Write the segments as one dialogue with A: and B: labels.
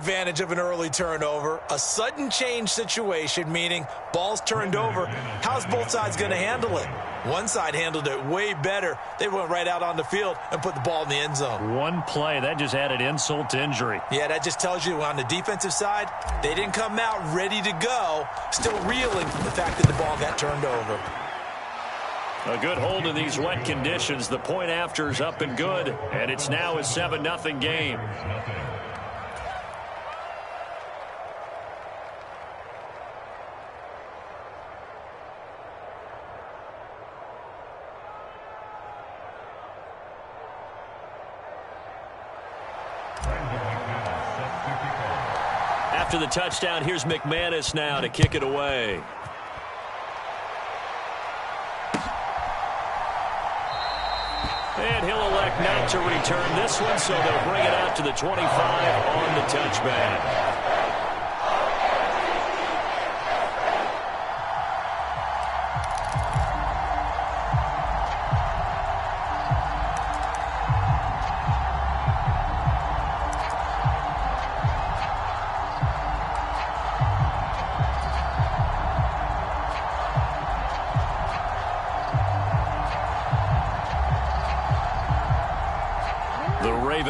A: advantage of an early turnover. A sudden change situation, meaning ball's turned over. How's both sides going to handle it? One side handled it way better. They went right out on the field and put the ball in the end zone.
B: One play, that just added insult to injury.
A: Yeah, that just tells you on the defensive side, they didn't come out ready to go, still reeling from the fact that the ball got turned over.
B: A good hold in these wet conditions. The point after is up and good, and it's now a 7-0 game. After the touchdown, here's McManus now to kick it away. And he'll elect not to return this one, so they'll bring it out to the 25 on the touchback.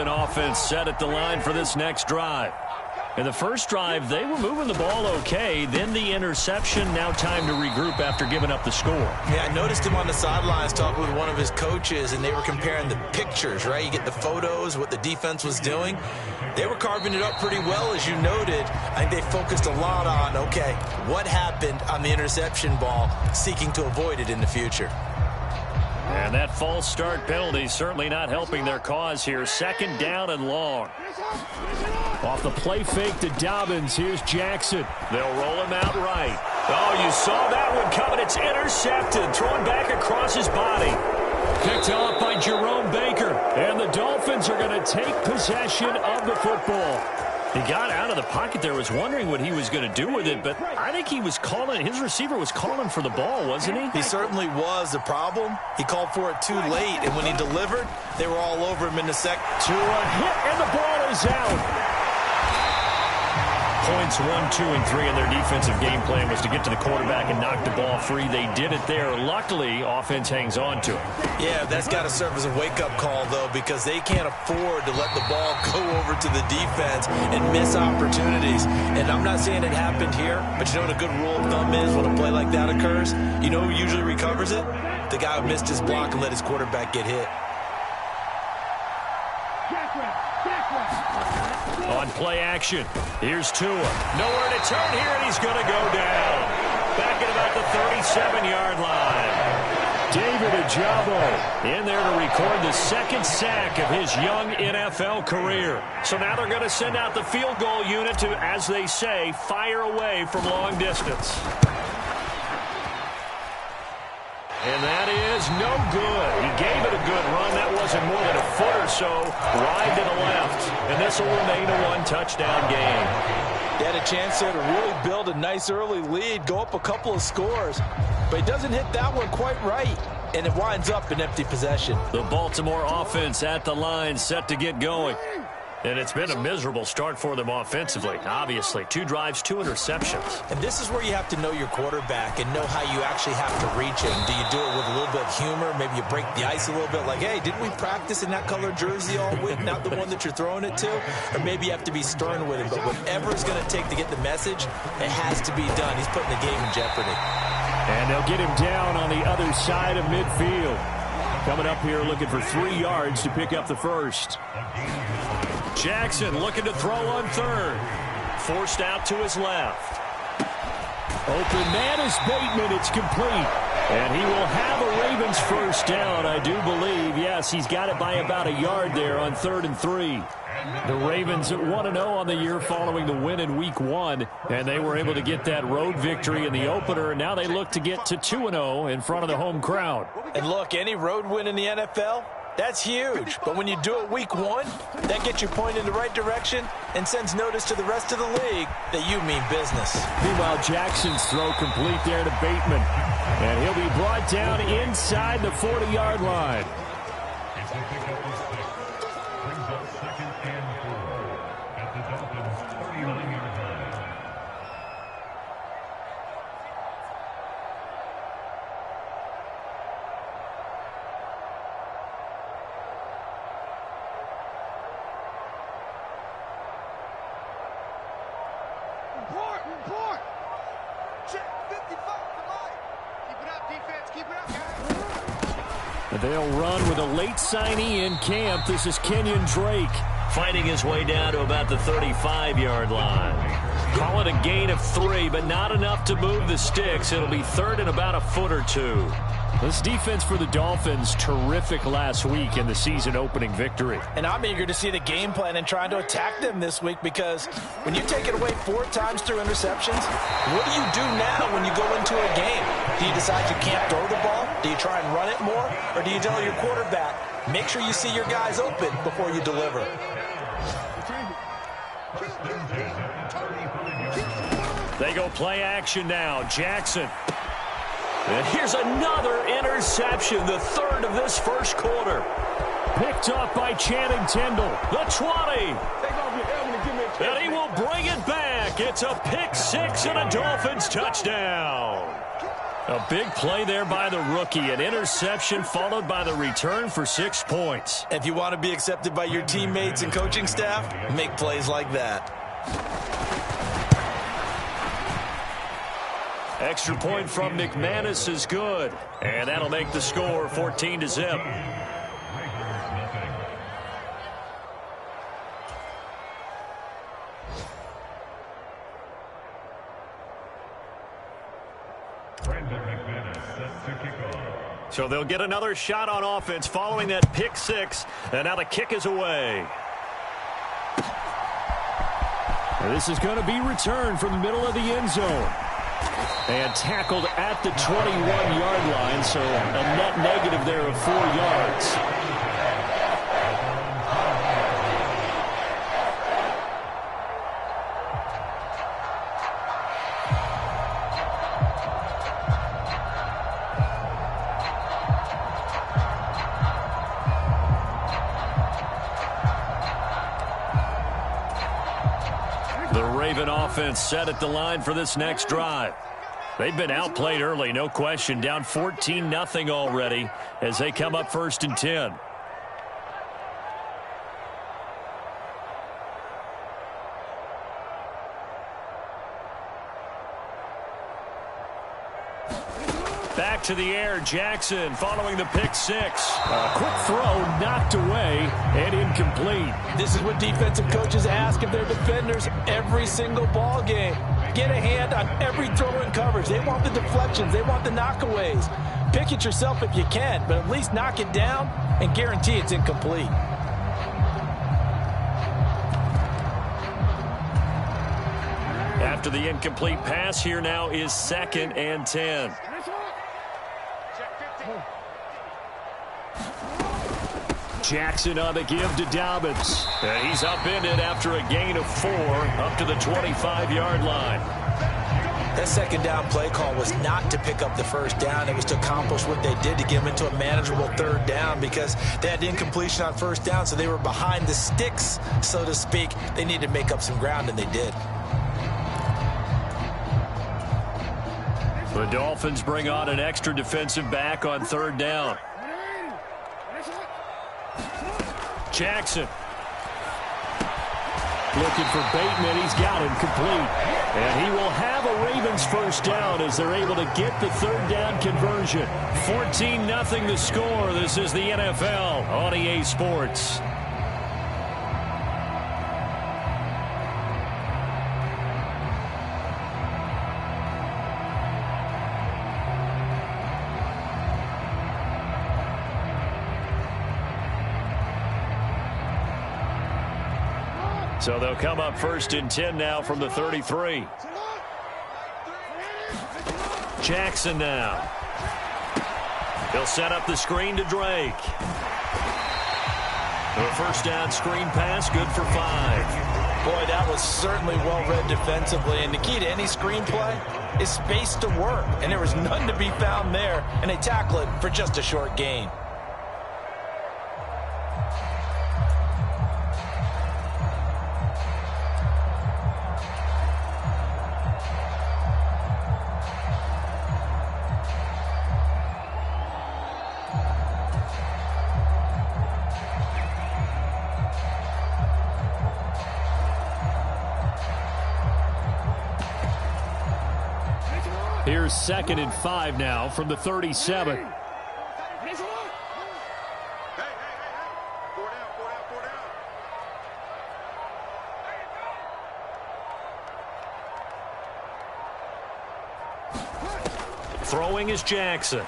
B: Offense set at the line for this next drive. In the first drive, they were moving the ball okay. Then the interception. Now time to regroup after giving up the score.
A: Yeah, I noticed him on the sidelines talking with one of his coaches, and they were comparing the pictures, right? You get the photos, what the defense was doing. They were carving it up pretty well, as you noted. I think they focused a lot on, okay, what happened on the interception ball, seeking to avoid it in the future.
B: And that false start penalty certainly not helping their cause here. 2nd down and long. Off the play fake to Dobbins. Here's Jackson. They'll roll him out right. Oh, you saw that one coming. It's intercepted. Thrown back across his body. Picked off by Jerome Baker. And the Dolphins are going to take possession of the football. He got out of the pocket there, was wondering what he was going to do with it, but I think he was calling, his receiver was calling for the ball, wasn't he?
A: He certainly was. The problem, he called for it too late, and when he delivered, they were all over him in the second.
B: To a hit, and the ball is out. Points 1, 2, and 3 in their defensive game plan was to get to the quarterback and knock the ball free. They did it there. Luckily, offense hangs on to it.
A: Yeah, that's got to serve as a wake-up call, though, because they can't afford to let the ball go over to the defense and miss opportunities. And I'm not saying it happened here, but you know what a good rule of thumb is when a play like that occurs? You know who usually recovers it? The guy who missed his block and let his quarterback get hit.
B: On play action, here's Tua. Nowhere to turn here, and he's going to go down. Back at about the 37-yard line. David Ojabo in there to record the 2nd sack of his young NFL career. So now they're going to send out the field goal unit to, as they say, fire away from long distance. And that is no good. He gave it a good run. That wasn't more than a foot or so wide to the left. And this will remain a 1-touchdown game.
A: They had a chance there to really build a nice early lead, go up a couple of scores. But he doesn't hit that one quite right, and it winds up an empty possession.
B: The Baltimore offense at the line, set to get going. And it's been a miserable start for them offensively, obviously. 2 drives, 2 interceptions.
A: And this is where you have to know your quarterback and know how you actually have to reach him. Do you do it with a little bit of humor? Maybe you break the ice a little bit like, hey, didn't we practice in that color jersey all week, not the one that you're throwing it to? Or maybe you have to be stern with him. But whatever it's going to take to get the message, it has to be done. He's putting the game in jeopardy.
B: And they'll get him down on the other side of midfield. Coming up here looking for 3 yards to pick up the first. Jackson looking to throw on 3rd. Forced out to his left. Open man is Bateman. It's complete. And he will have a Ravens first down, I do believe. Yes, he's got it by about a yard there on 3rd and 3. The Ravens at 1-0 on the year following the win in Week 1. And they were able to get that road victory in the opener. And now they look to get to 2-0 in front of the home crowd.
A: And look, any road win in the NFL, that's huge. But when you do it Week 1, that gets you pointed in the right direction and sends notice to the rest of the league that you mean business.
B: Meanwhile, Jackson's throw complete there to Bateman. And he'll be brought down inside the 40-yard line. They'll run with a late signee in camp. This is Kenyon Drake.
C: Fighting his way down to about the 35-yard line. Call it a gain of 3, but not enough to move the sticks. It'll be third and about a foot or two.
B: This defense for the Dolphins, terrific last week in the season-opening victory.
A: And I'm eager to see the game plan and trying to attack them this week, because when you take it away 4 times through interceptions, what do you do now when you go into a game? Do you decide you can't throw the ball? Do you try and run it more? Or do you tell your quarterback, make sure you see your guys open before you deliver?
B: They go play action now. Jackson.
C: And here's another interception, the third of this first quarter.
B: Picked up by Channing Tindall.
C: The 20. And he will bring it back. It's a pick 6 and a Dolphins touchdown.
B: A big play there by the rookie. An interception followed by the return for 6 points.
A: If you want to be accepted by your teammates and coaching staff, make plays like that.
B: Extra point from McManus is good. And that'll make the score 14-0. So they'll get another shot on offense following that pick 6. And now the kick is away. And this is going to be returned from the middle of the end zone. And tackled at the 21-yard line, so a net negative there of 4 yards. The Raven offense set at the line for this next drive. They've been outplayed early, no question. Down 14-0 already as they come up 1st and 10. Back to the air, Jackson following the pick 6. A quick throw knocked away and incomplete.
A: This is what defensive coaches ask of their defenders every single ball game. Get a hand on every throw in coverage. They want the deflections. They want the knockaways. Pick it yourself if you can, but at least knock it down and guarantee it's incomplete.
B: After the incomplete pass, here now is 2nd and 10. Jackson on the give to Dobbins. And he's upended after a gain of 4 up to the 25-yard line.
A: That second down play call was not to pick up the first down. It was to accomplish what they did to get them into a manageable 3rd down, because they had incompletion on 1st down, so they were behind the sticks, so to speak. They needed to make up some ground, and they did.
B: The Dolphins bring on an extra defensive back on 3rd down. Jackson. Looking for Bateman. He's got him complete. And he will have a Ravens first down as they're able to get the 3rd down conversion. 14-0 the score. This is the NFL on EA Sports. So they'll come up 1st and 10 now from the 33. Jackson now. He'll set up the screen to Drake. The first down screen pass, good for 5.
A: Boy, that was certainly well-read defensively. And the key to any screenplay is space to work. And there was none to be found there. And they tackle it for just a short gain.
B: Here's 2nd and 5 now from the 37.
C: Throwing is Jackson.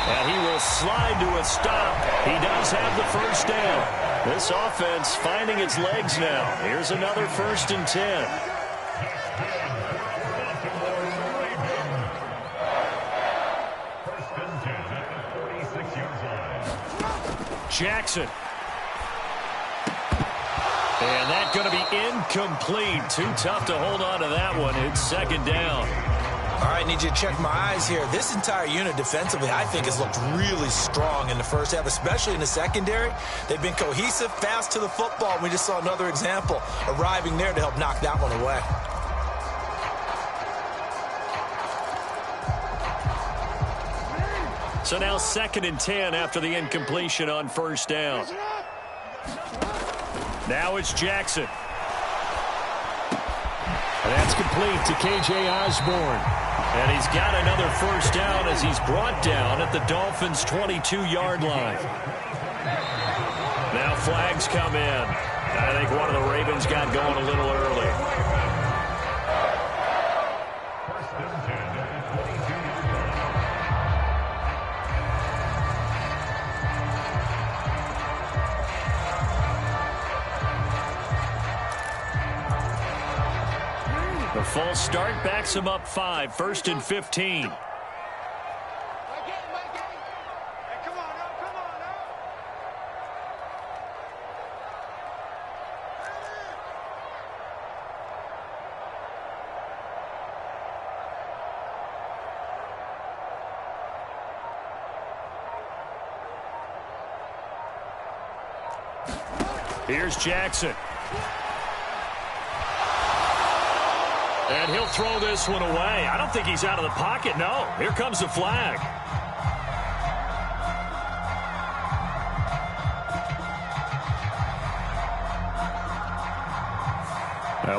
C: And he will slide to a stop. He does have the first down. This offense finding its legs now. Here's another 1st and 10. Jackson. And that's going to be incomplete. Too tough to hold on to that one. It's 2nd down.
A: All right, need you to check my eyes here. This entire unit defensively, I think, has looked really strong in the first half, especially in the secondary. They've been cohesive, fast to the football. We just saw another example arriving there to help knock that one away.
C: So now 2nd and 10 after the incompletion on 1st down. Now it's Jackson.
B: And that's complete to K.J. Osborne.
C: And he's got another 1st down as he's brought down at the Dolphins' 22-yard line. Now flags come in. I think one of the Ravens got going a little early. The false start backs him up 5, 1st and 15. Here's Jackson. And he'll throw this one away. I don't think he's out of the pocket. No, here comes the flag.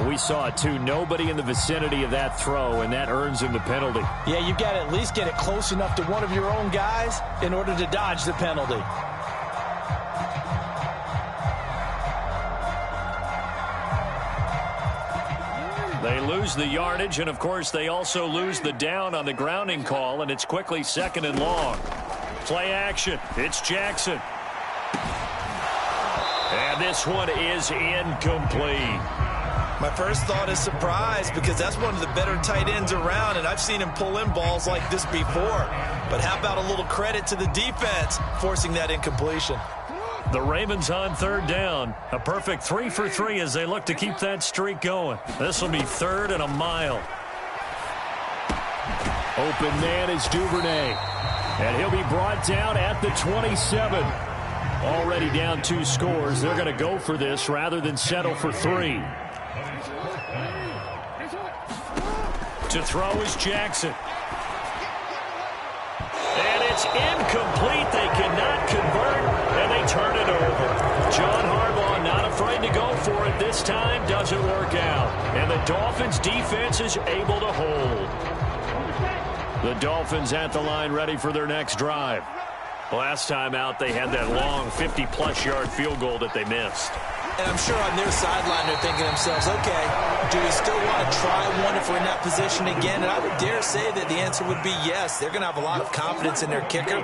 C: We saw it, too. Nobody in the vicinity of that throw, and that earns him the penalty.
A: Yeah, you've got to at least get it close enough to one of your own guys in order to dodge the penalty.
C: They lose the yardage, and, of course, they also lose the down on the grounding call, and it's quickly 2nd and long. Play action. It's Jackson. And this one is incomplete.
A: My first thought is surprise because that's one of the better tight ends around, and I've seen him pull in balls like this before. But how about a little credit to the defense forcing that incompletion?
C: The Ravens on 3rd down. A perfect 3 for 3 as they look to keep that streak going. This will be 3rd and a mile.
B: Open man is Duvernay. And he'll be brought down at the 27. Already down 2 scores. They're going to go for this rather than settle for 3. To throw is Jackson. And it's incomplete. They cannot convert, and they turn it over. John Harbaugh not afraid to go for it this time. Doesn't work out. And the Dolphins' defense is able to hold. The Dolphins at the line ready for their next drive. Last time out, they had that long 50-plus yard field goal that they missed.
A: And I'm sure on their sideline they're thinking to themselves, okay, do we still want to try one if we're in that position again? And I would dare say that the answer would be yes. They're going to have a lot of confidence in their kicker.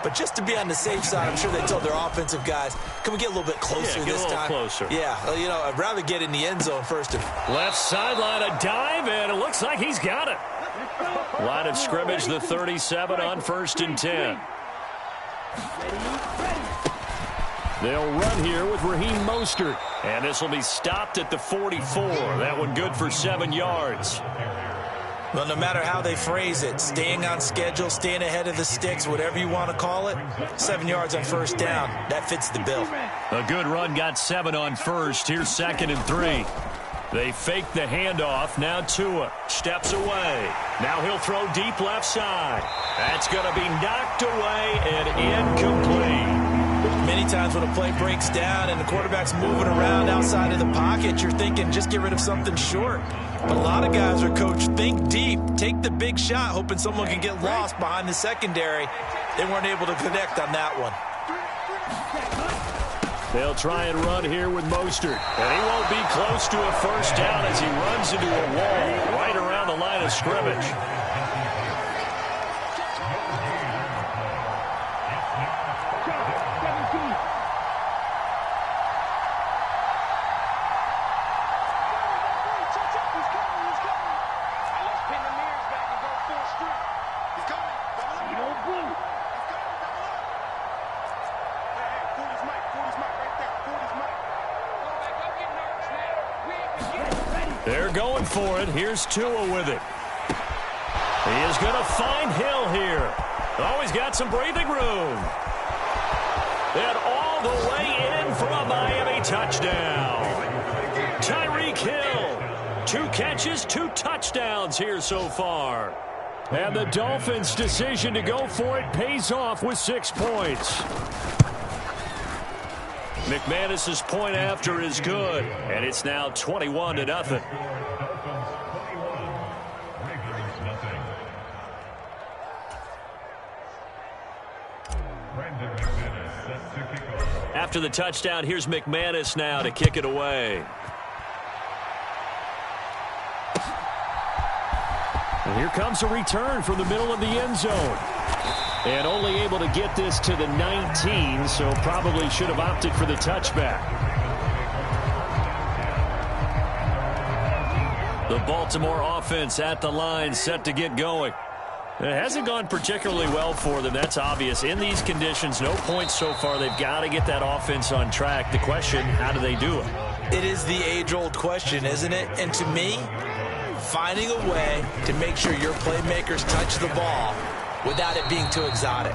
A: But just to be on the safe side, I'm sure they told their offensive guys, can we get a little bit closer this time?
C: Closer.
A: Yeah, you know, I'd rather get in the end zone first.
C: Left sideline, a dive, and it looks like he's got it. Line of scrimmage, the 37 on 1st and 10. They'll run here with Raheem Mostert. And this will be stopped at the 44. That one good for 7 yards.
A: Well, no matter how they phrase it, staying on schedule, staying ahead of the sticks, whatever you want to call it, 7 yards on 1st down, that fits the bill.
C: A good run got 7 on 1st. Here's 2nd and 3. They fake the handoff. Now Tua steps away. Now he'll throw deep left side. That's going to be knocked away and incomplete.
A: Many times when a play breaks down and the quarterback's moving around outside of the pocket, you're thinking just get rid of something short. But a lot of guys are coached, think deep, take the big shot, hoping someone can get lost behind the secondary. They weren't able to connect on that one.
B: They'll try and run here with Mostert. And he won't be close to a first down as he runs into a wall right around the line of scrimmage. They're going for it. Here's Tua with it. He is going to find Hill here. Oh, he's got some breathing room. And all the way in for a Miami touchdown. Tyreek Hill. 2 catches, 2 touchdowns here so far. And the Dolphins' decision to go for it pays off with 6 points. McManus's point after is good, and it's now 21-0. After the touchdown, here's McManus now to kick it away. And here comes a return from the middle of the end zone. And only able to get this to the 19, so probably should have opted for the touchback. The Baltimore offense at the line, set to get going. It hasn't gone particularly well for them, that's obvious. In these conditions, no points so far. They've got to get that offense on track. The question, how do they do it?
A: It is the age-old question, isn't it? And to me, finding a way to make sure your playmakers touch the ball without it being too exotic.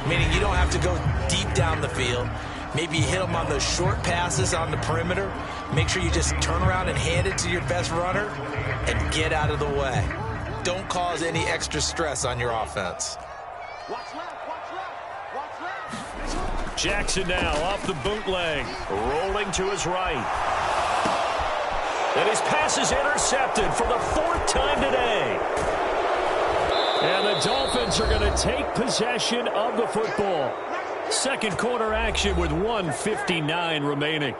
A: Meaning you don't have to go deep down the field. Maybe you hit them on those short passes on the perimeter. Make sure you just turn around and hand it to your best runner and get out of the way. Don't cause any extra stress on your offense.
B: Jackson now off the bootleg, rolling to his right. And his pass is intercepted for the 4th time today. And the Dolphins are going to take possession of the football. Second quarter action with 1:59 remaining.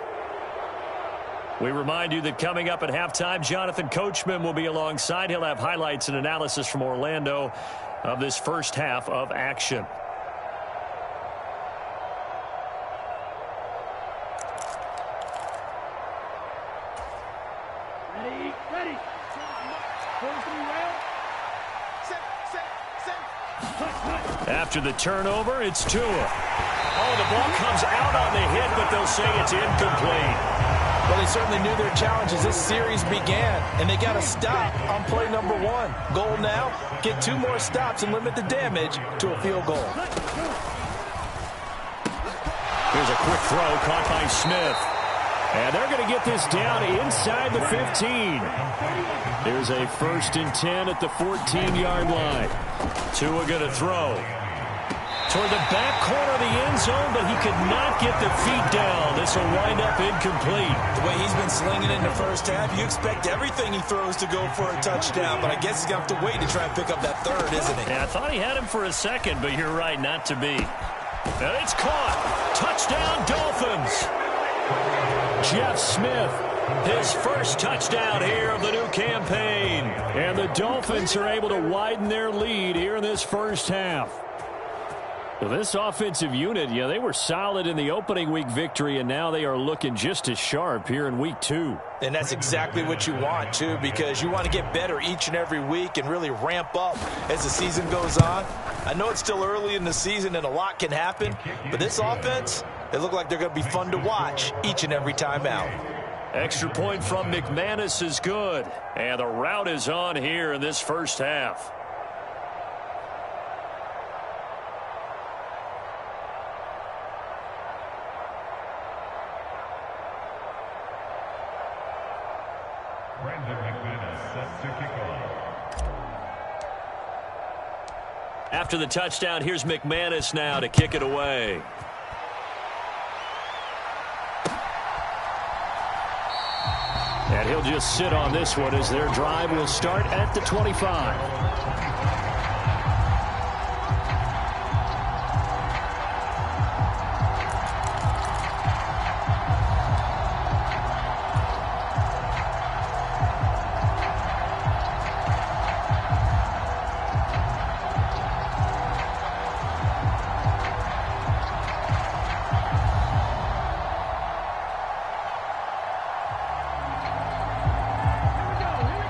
B: We remind you that coming up at halftime, Jonathan Coachman will be alongside. He'll have highlights and analysis from Orlando of this first half of action.
D: Ready.
B: After the turnover, it's Tua. Oh, the ball comes out on the hit, but they'll say it's incomplete.
A: Well, they certainly knew their challenge as this series began, and they got to stop on play number 1. Goal now, get 2 more stops and limit the damage to a field goal.
B: Here's a quick throw caught by Smith. And they're going to get this down inside the 15. There's a 1st and 10 at the 14-yard line. Tua going to throw toward the back corner of the end zone, but he could not get the feet down. This will wind up incomplete.
A: The way he's been slinging in the first half, you expect everything he throws to go for a touchdown, but I guess he's going to have to wait to try and pick up that 3rd, isn't he?
B: Yeah, I thought he had him for a second, but you're right, not to be. And it's caught. Touchdown, Dolphins. Jeff Smith, his first touchdown here of the new campaign. And the Dolphins are able to widen their lead here in this first half. Well, this offensive unit, yeah, they were solid in the opening week victory, and now they are looking just as sharp here in week 2.
A: And that's exactly what you want, too, because you want to get better each and every week and really ramp up as the season goes on. I know it's still early in the season and a lot can happen, but this offense, they look like they're going to be fun to watch each and every time out.
B: Extra point from McManus is good, and the route is on here in this first half. After the touchdown, here's McManus now to kick it away. And he'll just sit on this one as their drive will start at the 25.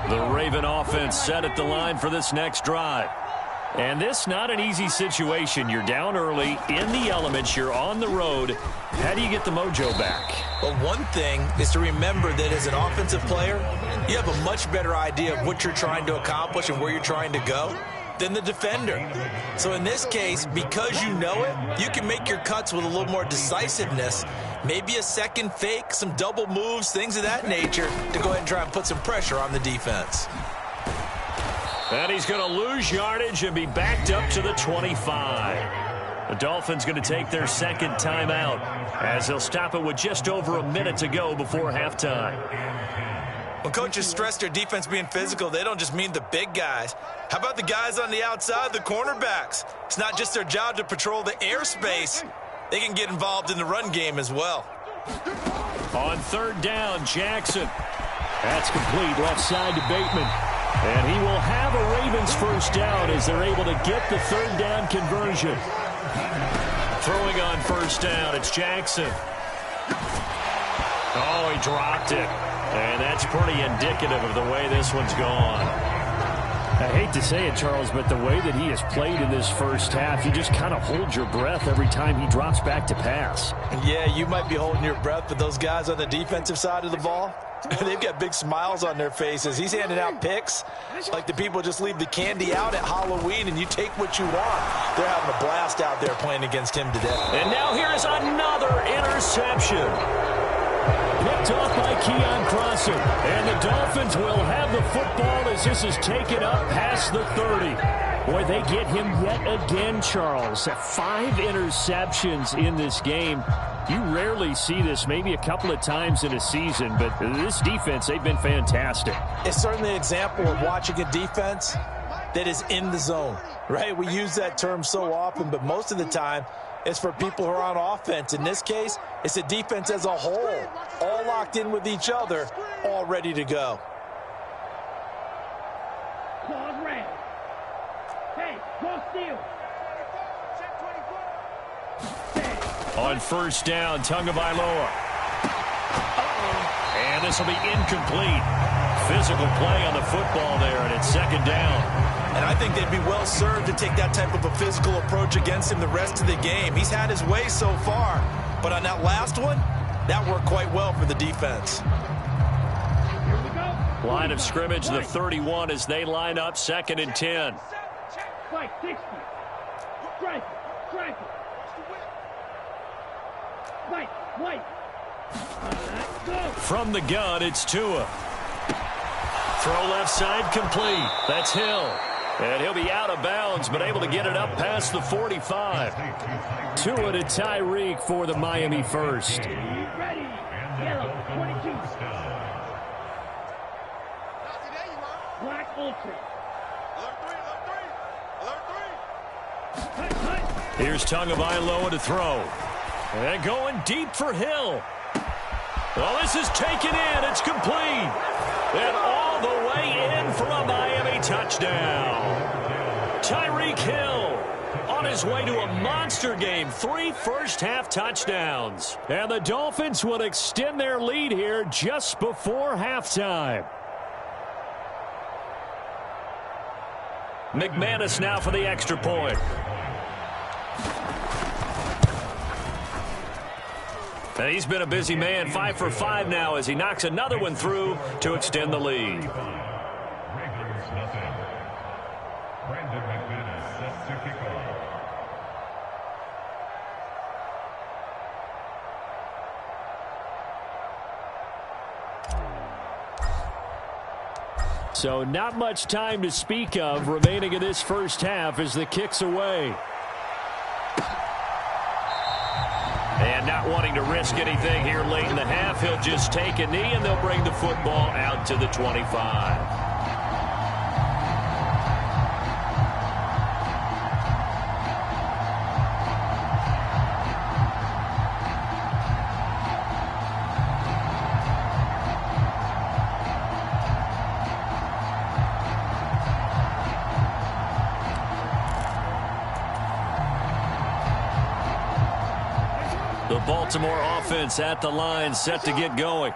C: The Raven offense set at the line for this next drive. And this not an easy situation. You're down early, in the elements, you're on the road. How do you get the mojo back?
A: Well, one thing is to remember that as an offensive player, you have a much better idea of what you're trying to accomplish and where you're trying to go than the defender. So in this case, because you know it, you can make your cuts with a little more decisiveness, maybe a second fake, some double moves, things of that nature, to go ahead and try and put some pressure on the defense.
C: And he's going to lose yardage and be backed up to the 25. The Dolphins going to take their second timeout as they'll stop it with just over a minute to go before halftime.
A: When coaches stress their defense being physical, they don't just mean the big guys. How about the guys on the outside, the cornerbacks? It's not just their job to patrol the airspace. They can get involved in the run game as well.
B: On third down, Jackson. That's complete left side to Bateman. And he will have a Ravens first down as they're able to get the third down conversion.
C: Throwing on first down, it's Jackson. Oh, he dropped it. And that's pretty indicative of the way this one's gone.
B: I hate to say it, Charles, but the way that he has played in this first half, you just kind of hold your breath every time he drops back to pass.
A: Yeah, you might be holding your breath, but those guys on the defensive side of the ball, they've got big smiles on their faces. He's handing out picks like the people just leave the candy out at Halloween and you take what you want. They're having a blast out there playing against him today.
C: And now here's another interception.
B: Picked off by Keon Crosser. And the Dolphins will have the football as this is taken up past the 30. Boy, they get him yet again, Charles. 5 interceptions in this game. You rarely see this, maybe a couple of times in a season, but this defense, they've been fantastic.
A: It's certainly an example of watching a defense that is in the zone, right? We use that term so often, but most of the time, it's for people who are on offense. In this case, it's a defense as a whole, all locked in with each other, all ready to go.
D: Hey, go steal.
C: On first down, Tagovailoa. And this will be incomplete. Physical play on the football there, and it's second down.
A: And I think they'd be well served to take that type of a physical approach against him the rest of the game. He's had his way so far, but on that last one, that worked quite well for the defense.
C: Line of scrimmage, the 31 as they line up, 2nd and 10.
D: Fight 60. Strike it. White.
C: From the gun, it's Tua. Throw left side complete. That's Hill. And he'll be out of bounds, but able to get it up past the 45.
B: Tua to Tyreek for the Miami first.
D: Ready. Yellow, 22. Black ultra.
C: Here's Tagovailoa to throw. And going deep for Hill. Well, this is taken in. It's complete. And all the way in for a Miami touchdown. Tyreek Hill on his way to a monster game. 3 first-half touchdowns.
B: And the Dolphins will extend their lead here just before halftime.
C: McManus now for the extra point. And he's been a busy man, 5 for 5 now as he knocks another one through to extend the lead.
E: Brandon McManus set to kick off.
B: So not much time to speak of remaining in this first half as the kick's away.
C: And not wanting to risk anything here late in the half, he'll just take a knee and they'll bring the football out to the 25.
B: The Baltimore offense at the line, set to get going.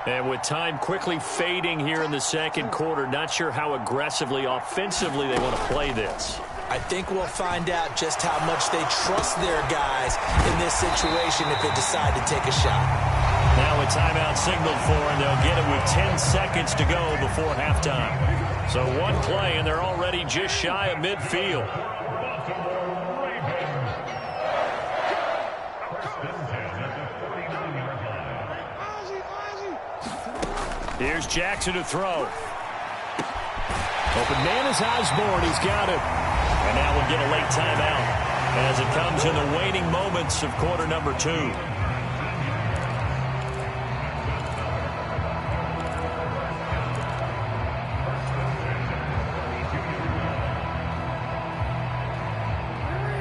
B: And with time quickly fading here in the second quarter, not sure how aggressively, offensively they want to play this.
A: I think we'll find out just how much they trust their guys in this situation if they decide to take a shot.
C: Now a timeout signaled for, and they'll get it with 10 seconds to go before halftime. So one play, and they're already just shy of midfield. Here's Jackson to throw. Open man is Osborne. He's got it. And now we'll get a late timeout as it comes in the waning moments of quarter number 2.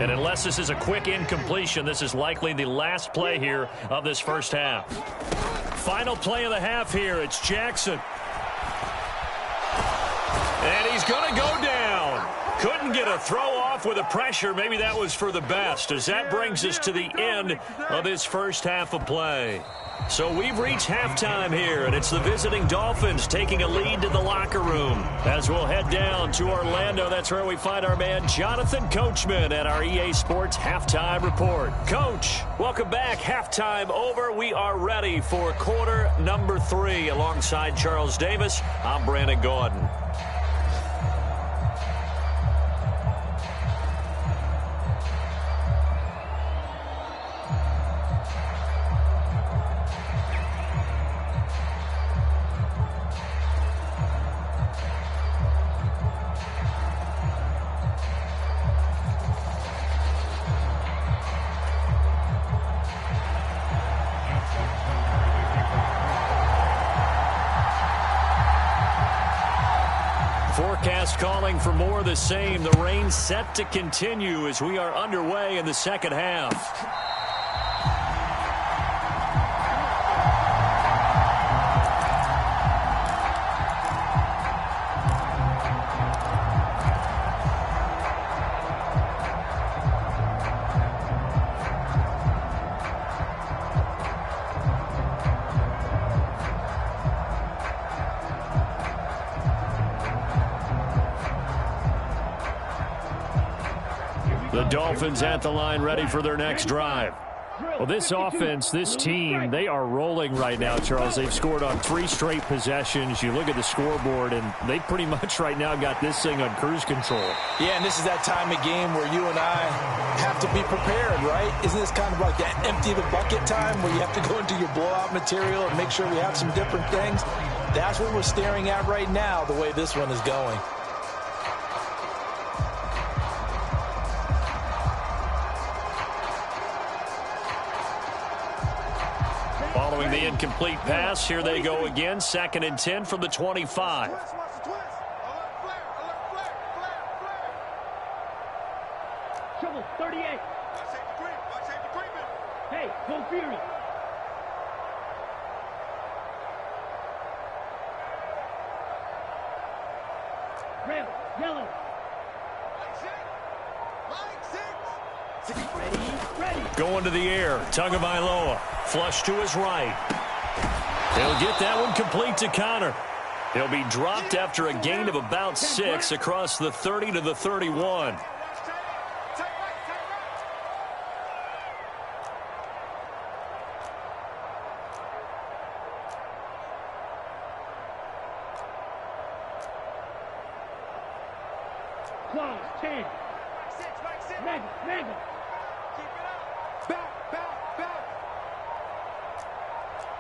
C: And unless this is a quick incompletion, this is likely the last play here of this first half. Final play of the half here. It's Jackson. And he's going to go down. Couldn't get a throw off with the pressure. Maybe that was for the best, as that brings us to the end of this first half of play. So we've reached halftime here, and it's the visiting Dolphins taking a lead to the locker room. As we'll head down to Orlando, that's where we find our man Jonathan Coachman at our EA Sports Halftime Report. Coach, welcome back. Halftime over. We are ready for quarter number 3. Alongside Charles Davis, I'm Brandon Gordon. Forecast calling for more of the same. The rain set to continue as we are underway in the second half. The Dolphins at the line, ready for their next drive. Well, this offense, this team, they are rolling right now, Charles. They've scored on 3 straight possessions. You look at the scoreboard, and they pretty much right now got this thing on cruise control.
A: Yeah, and this is that time of game where you and I have to be prepared, right? Isn't this kind of like that empty the bucket time where you have to go into your blowout material and make sure we have some different things? That's what we're staring at right now, the way this one is going.
C: Following the incomplete pass, here they go again. 2nd and 10 from the 25.
D: Trouble, 38. Hey, go Fury. Red, yellow. Ready.
C: Going to the air. Tagovailoa. Flush to his right. He'll get that one complete to Connor. He'll be dropped after a gain of about 6 across the 30 to the 31.
D: Close, 10. Mega. Back.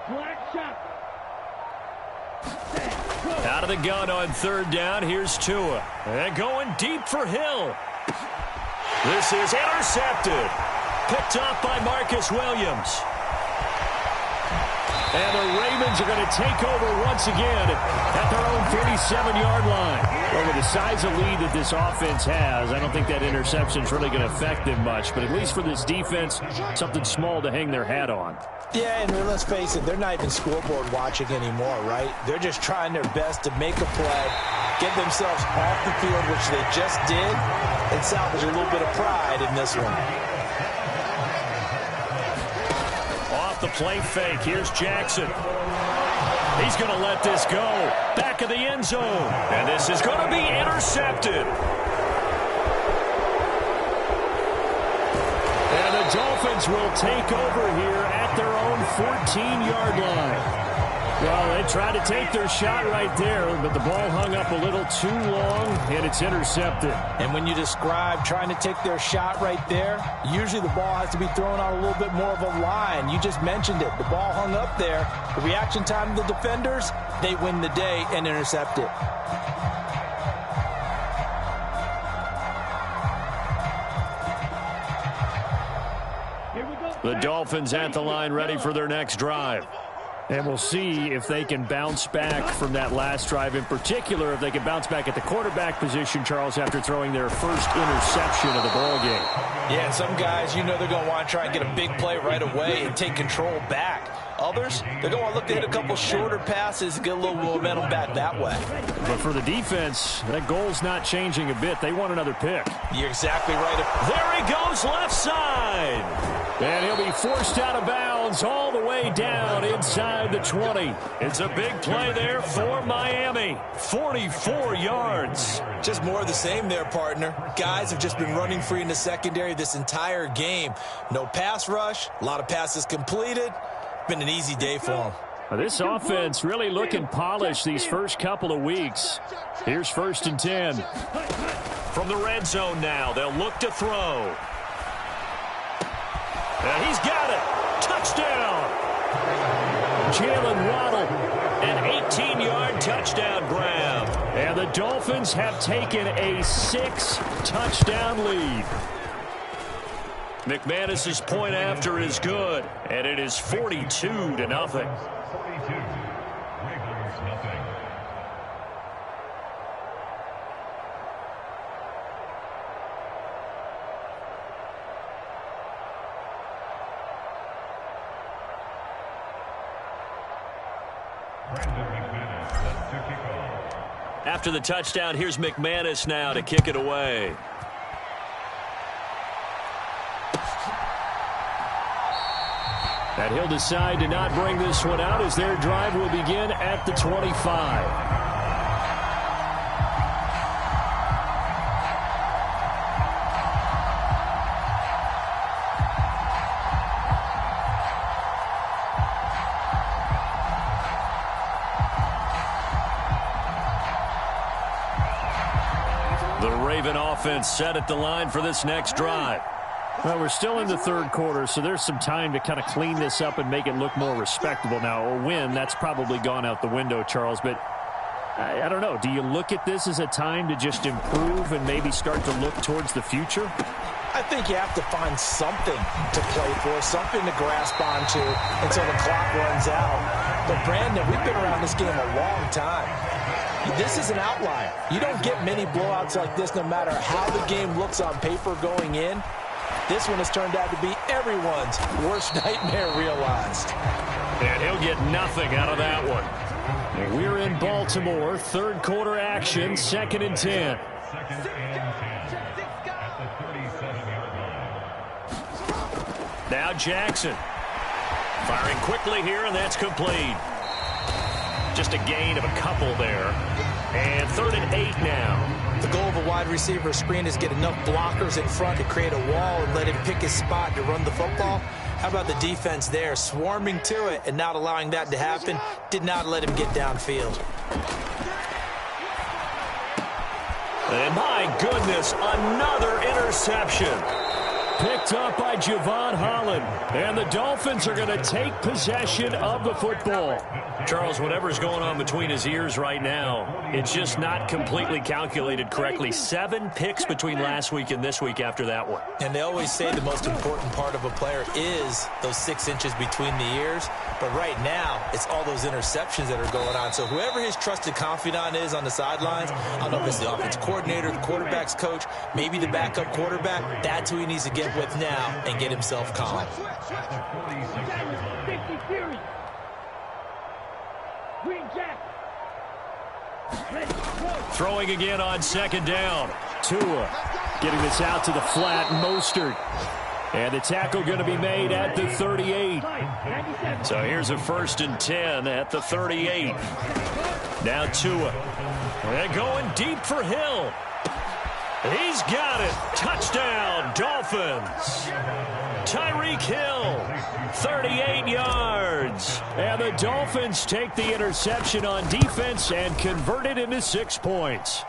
D: Black shot.
C: Out of the gun on 3rd down. Here's Tua. And going deep for Hill. This is intercepted. Picked off by Marcus Williams. And the Ravens are going to take over once again at their own 37-yard line.
B: Well, with the size of lead that this offense has, I don't think that interception is really going to affect them much. But at least for this defense, something small to hang their hat on.
A: Yeah, and let's face it, they're not even scoreboard watching anymore, right? They're just trying their best to make a play, get themselves off the field, which they just did, and salvage a little bit of pride in this one.
C: Off the play fake. Here's Jackson. He's going to let this go. Back of the end zone. And this is going to be intercepted. And the Dolphins will take over here at their own 14-yard line. Well, they tried to take their shot right there, but the ball hung up a little too long, and it's intercepted.
A: And when you describe trying to take their shot right there, usually the ball has to be thrown on a little bit more of a line. You just mentioned it. The ball hung up there. The reaction time of the defenders, they win the day and intercept it.
C: The Dolphins at the line ready for their next drive.
B: And we'll see if they can bounce back from that last drive. In particular, if they can bounce back at the quarterback position, Charles, after throwing their first interception of the ballgame.
A: Yeah, and some guys, you know they're going to want to try and get a big play right away and take control back. Others, they're going to look to hit a couple shorter passes and get a little momentum back that way.
B: But for the defense, that goal's not changing a bit. They want another pick.
A: You're exactly right.
C: There he goes, left side.
B: And he'll be forced out of bounds all the way down inside the 20.
C: It's a big play there for Miami. 44 yards.
A: Just more of the same there, partner. Guys have just been running free in the secondary this entire game. No pass rush, a lot of passes completed. Been an easy day for them.
B: This offense really looking polished these first couple of weeks. Here's 1st and 10.
C: From the red zone now, they'll look to throw. And he's got it. Touchdown.
B: Jalen Waddle.
C: An 18-yard touchdown grab.
B: And the Dolphins have taken a 6-touchdown lead.
C: McManus's point after is good, and it is 42-0.
E: 42. Ravens nothing.
C: After the touchdown, here's McManus now to kick it away.
B: And he'll decide to not bring this one out as their drive will begin at the 25.
C: Offense set at the line for this next drive.
B: Well, we're still in the third quarter, so there's some time to kind of clean this up and make it look more respectable. Now, a win, that's probably gone out the window, Charles, but I don't know. Do you look at this as a time to just improve and maybe start to look towards the future?
A: I think you have to find something to play for, something to grasp onto until the clock runs out. But, Brandon, we've been around this game a long time. This is an outlier. You don't get many blowouts like this no matter how the game looks on paper going in. This one has turned out to be everyone's worst nightmare realized.
C: And he'll get nothing out of that one.
B: And we're in Baltimore, third quarter action, 2nd and 10.
E: 2nd and 10 at the 37-yard line.
C: Now Jackson. Firing quickly here, and that's complete. Just a gain of a couple there. And 3rd and 8 now.
A: The goal of a wide receiver screen is get enough blockers in front to create a wall and let him pick his spot to run the football. How about the defense there, swarming to it and not allowing that to happen? Did not let him get downfield.
C: And my goodness, another interception.
B: Picked up by Javon Holland. And the Dolphins are going to take possession of the football.
C: Charles, whatever's going on between his ears right now, it's just not completely calculated correctly. 7 picks between last week and this week after that one.
A: And they always say the most important part of a player is those 6 inches between the ears. But right now, it's all those interceptions that are going on. So whoever his trusted confidant is on the sidelines, I don't know if it's the offense coordinator, the quarterback's coach, maybe the backup quarterback, that's who he needs to get with now and get himself calm.
C: Throwing again on 2nd down.
B: Tua getting this out to the flat. Mostert. And the tackle going to be made at the 38.
C: So here's a 1st and 10 at the 38. Now Tua. They're going deep for Hill. He's got it. Touchdown, Dolphins. Tyreek Hill, 38 yards.
B: And the Dolphins take the interception on defense and convert it into 6 points.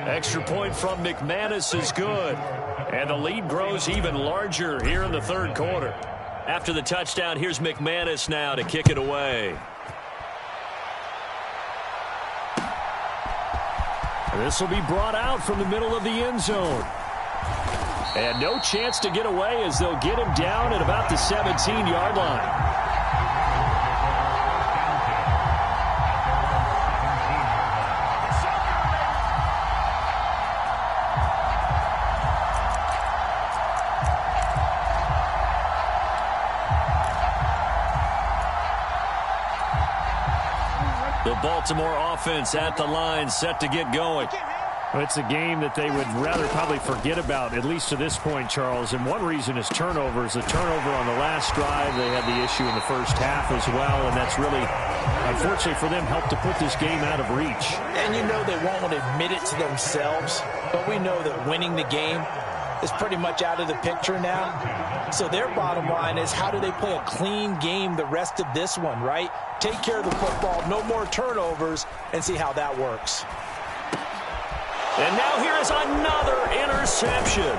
C: Extra point from McManus is good. And the lead grows even larger here in the 3rd quarter. After the touchdown, here's McManus now to kick it away.
B: This will be brought out from the middle of the end zone. And no chance to get away as they'll get him down at about the 17-yard line.
C: The Baltimore offense at the line, set to get going.
B: Well, it's a game that they would rather probably forget about, at least to this point, Charles. And one reason is turnovers. A turnover on the last drive. They had the issue in the first half as well, and that's really, unfortunately for them, helped to put this game out of reach.
A: And you know they won't want to admit it to themselves, but we know that winning the game is pretty much out of the picture now. So their bottom line is, how do they play a clean game the rest of this one, right? Take care of the football, no more turnovers, and see how that works.
C: And now here is another interception.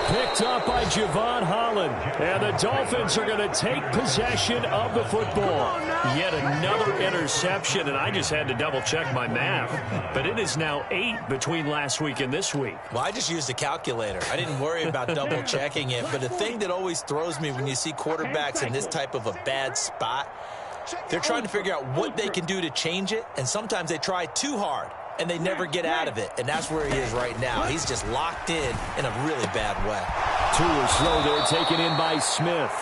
B: Picked up by Javon Holland. And the Dolphins are going to take possession of the football.
C: Yet another interception, and I just had to double-check my math. But it is now 8 between last week and this week.
A: Well, I just used a calculator. I didn't worry about double-checking it. But the thing that always throws me when you see quarterbacks in this type of a bad spot, they're trying to figure out what they can do to change it, and sometimes they try too hard, and they never get out of it. And that's where he is right now. He's just locked in a really bad way.
B: Tua's throw there taken in by Smith.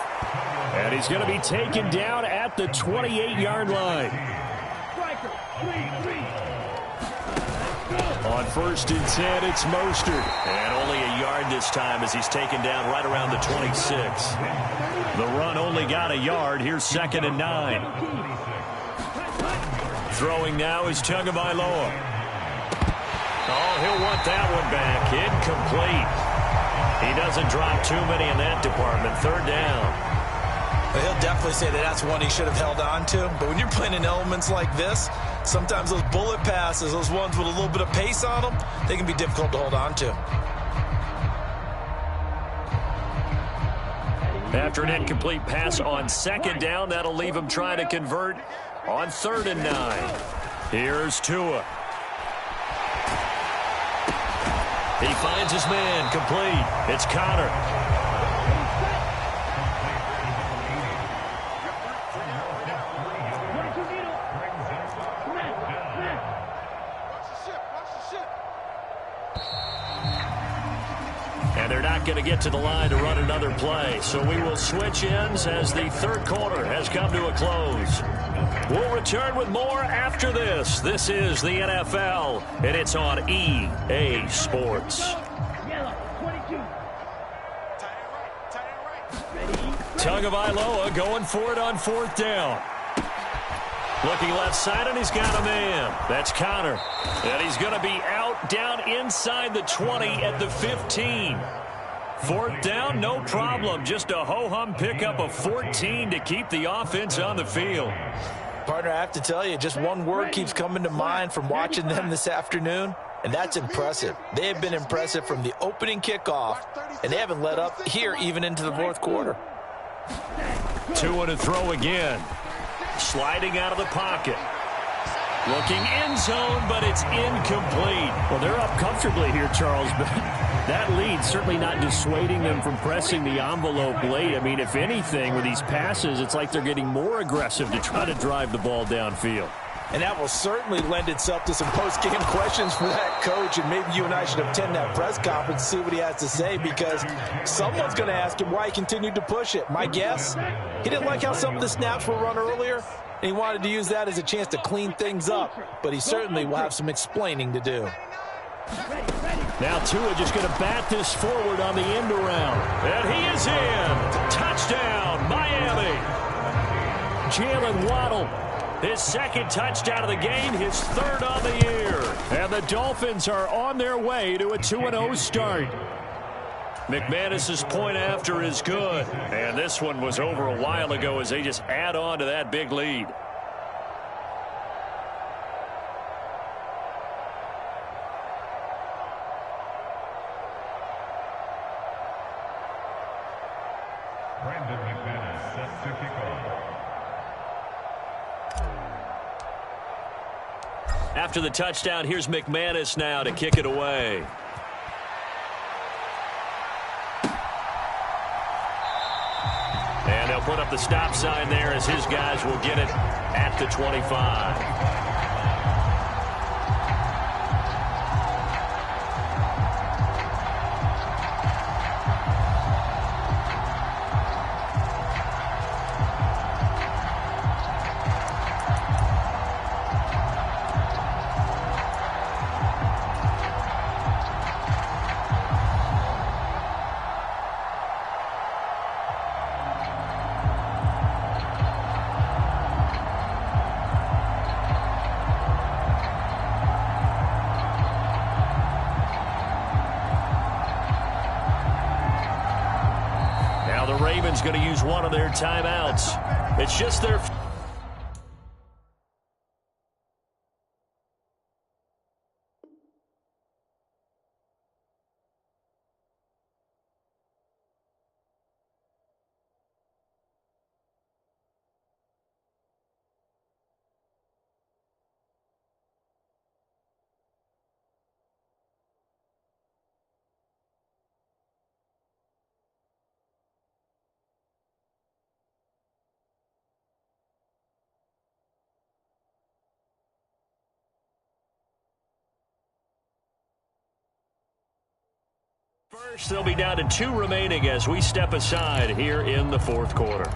B: And he's going to be taken down at the 28-yard line. On 1st and 10, it's Mostert.
C: And only a yard this time as he's taken down right around the 26. The run only got a yard. Here's 2nd and 9. Throwing now is Tagovailoa. Oh, he'll want that one back. Incomplete. He doesn't drop too many in that department. 3rd down.
A: But he'll definitely say that that's one he should have held on to. But when you're playing in elements like this, sometimes those bullet passes, those ones with a little bit of pace on them, they can be difficult to hold on to.
C: After an incomplete pass on 2nd down, that'll leave him trying to convert on 3rd and 9. Here's Tua. He finds his man, complete. It's Connor. And they're not going to get to the line to run another play. So we will switch ends as the 3rd quarter has come to a close. We'll return with more after this. This is the NFL, and it's on EA Sports. Tagovailoa going for it on 4th down. Looking left side, and he's got a man. That's Connor. And he's going to be out down inside the 20 at the 15. 4th down, no problem. Just a ho-hum pickup of 14 to keep the offense on the field.
A: Partner, I have to tell you, just one word keeps coming to mind from watching them this afternoon, and that's impressive. They have been impressive from the opening kickoff, and they haven't let up here even into the 4th quarter.
B: Tua to throw again.
C: Sliding out of the pocket. Looking end zone, but it's incomplete.
B: Well, they're up comfortably here, Charles, but that lead certainly not dissuading them from pressing the envelope late. I mean, if anything, with these passes, it's like they're getting more aggressive to try to drive the ball downfield.
A: And that will certainly lend itself to some post-game questions for that coach, and maybe you and I should attend that press conference and see what he has to say, because someone's going to ask him why he continued to push it. My guess, he didn't like how some of the snaps were run earlier, and he wanted to use that as a chance to clean things up, but he certainly will have some explaining to do.
B: Now Tua just going to bat this forward on the end around. And he is in. Touchdown, Miami. Jalen Waddle, his second touchdown of the game, his third on the year. And the Dolphins are on their way to a 2-0 start. McManus's point after is good. And this one was over a while ago as they just add on to that big lead. After the touchdown, here's McManus now to kick it away. And they'll put up the stop sign there as his guys will get it at the 25. Ravens going to use one of their timeouts. It's just their... First, they'll be down to 2 remaining as we step aside here in the fourth quarter.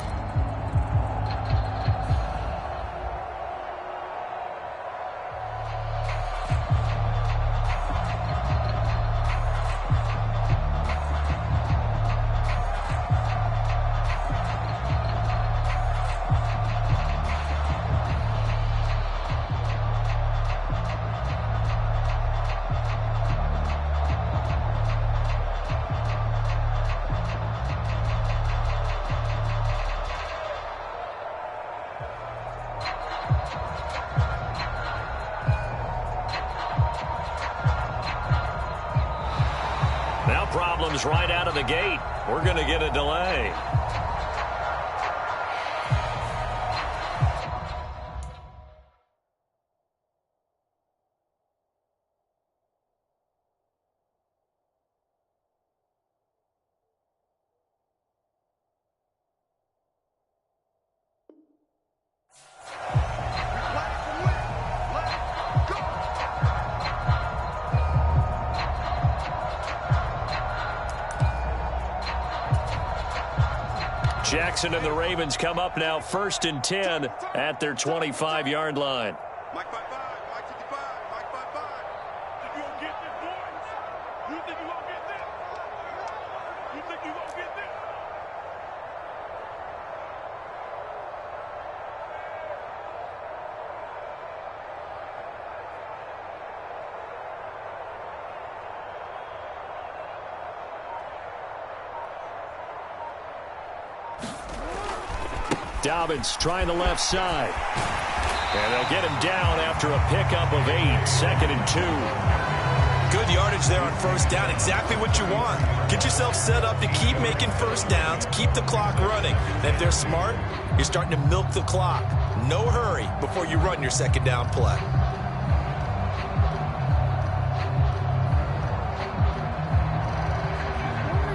B: Problems right out of the gate. We're going to get a delay. Jackson and the Ravens come up now 1st and 10 at their 25-yard line.
D: Mike 5-5, Mike 55, Mike 5-5. Think you gonna get this, boys? You think you gonna get this? You think you gonna get this?
B: Dobbins trying the left side. And they'll get him down after a pickup of 8, 2nd and
A: 2. Good yardage there on first down. Exactly what you want. Get yourself set up to keep making first downs, keep the clock running. And if they're smart, you're starting to milk the clock. No hurry before you run your second down play.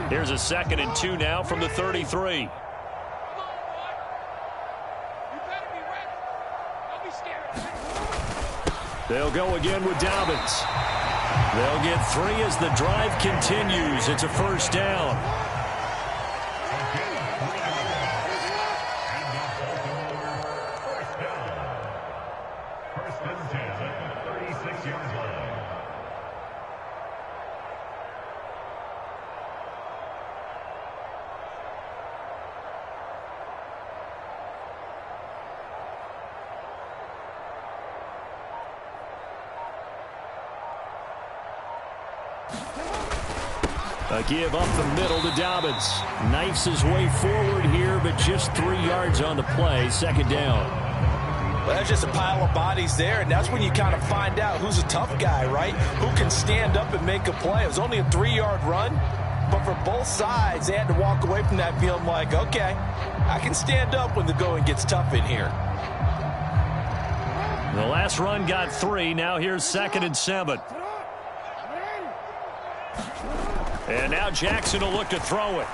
B: Here's a 2nd and 2 now from the 33. They'll go again with Dobbins. They'll get 3 as the drive continues. It's a first down.
E: First and 10 at the 36-yard line.
B: A give up the middle to Dobbins. Knifes his way forward here, but just 3 yards on the play. Second down.
A: Well, that's just a pile of bodies there, and that's when you kind of find out who's a tough guy, right? Who can stand up and make a play. It was only a 3-yard run, but for both sides, they had to walk away from that feeling like, okay, I can stand up when the going gets tough in here.
C: The last run got 3. Now here's 2nd and 7. And now Jackson will look to throw it.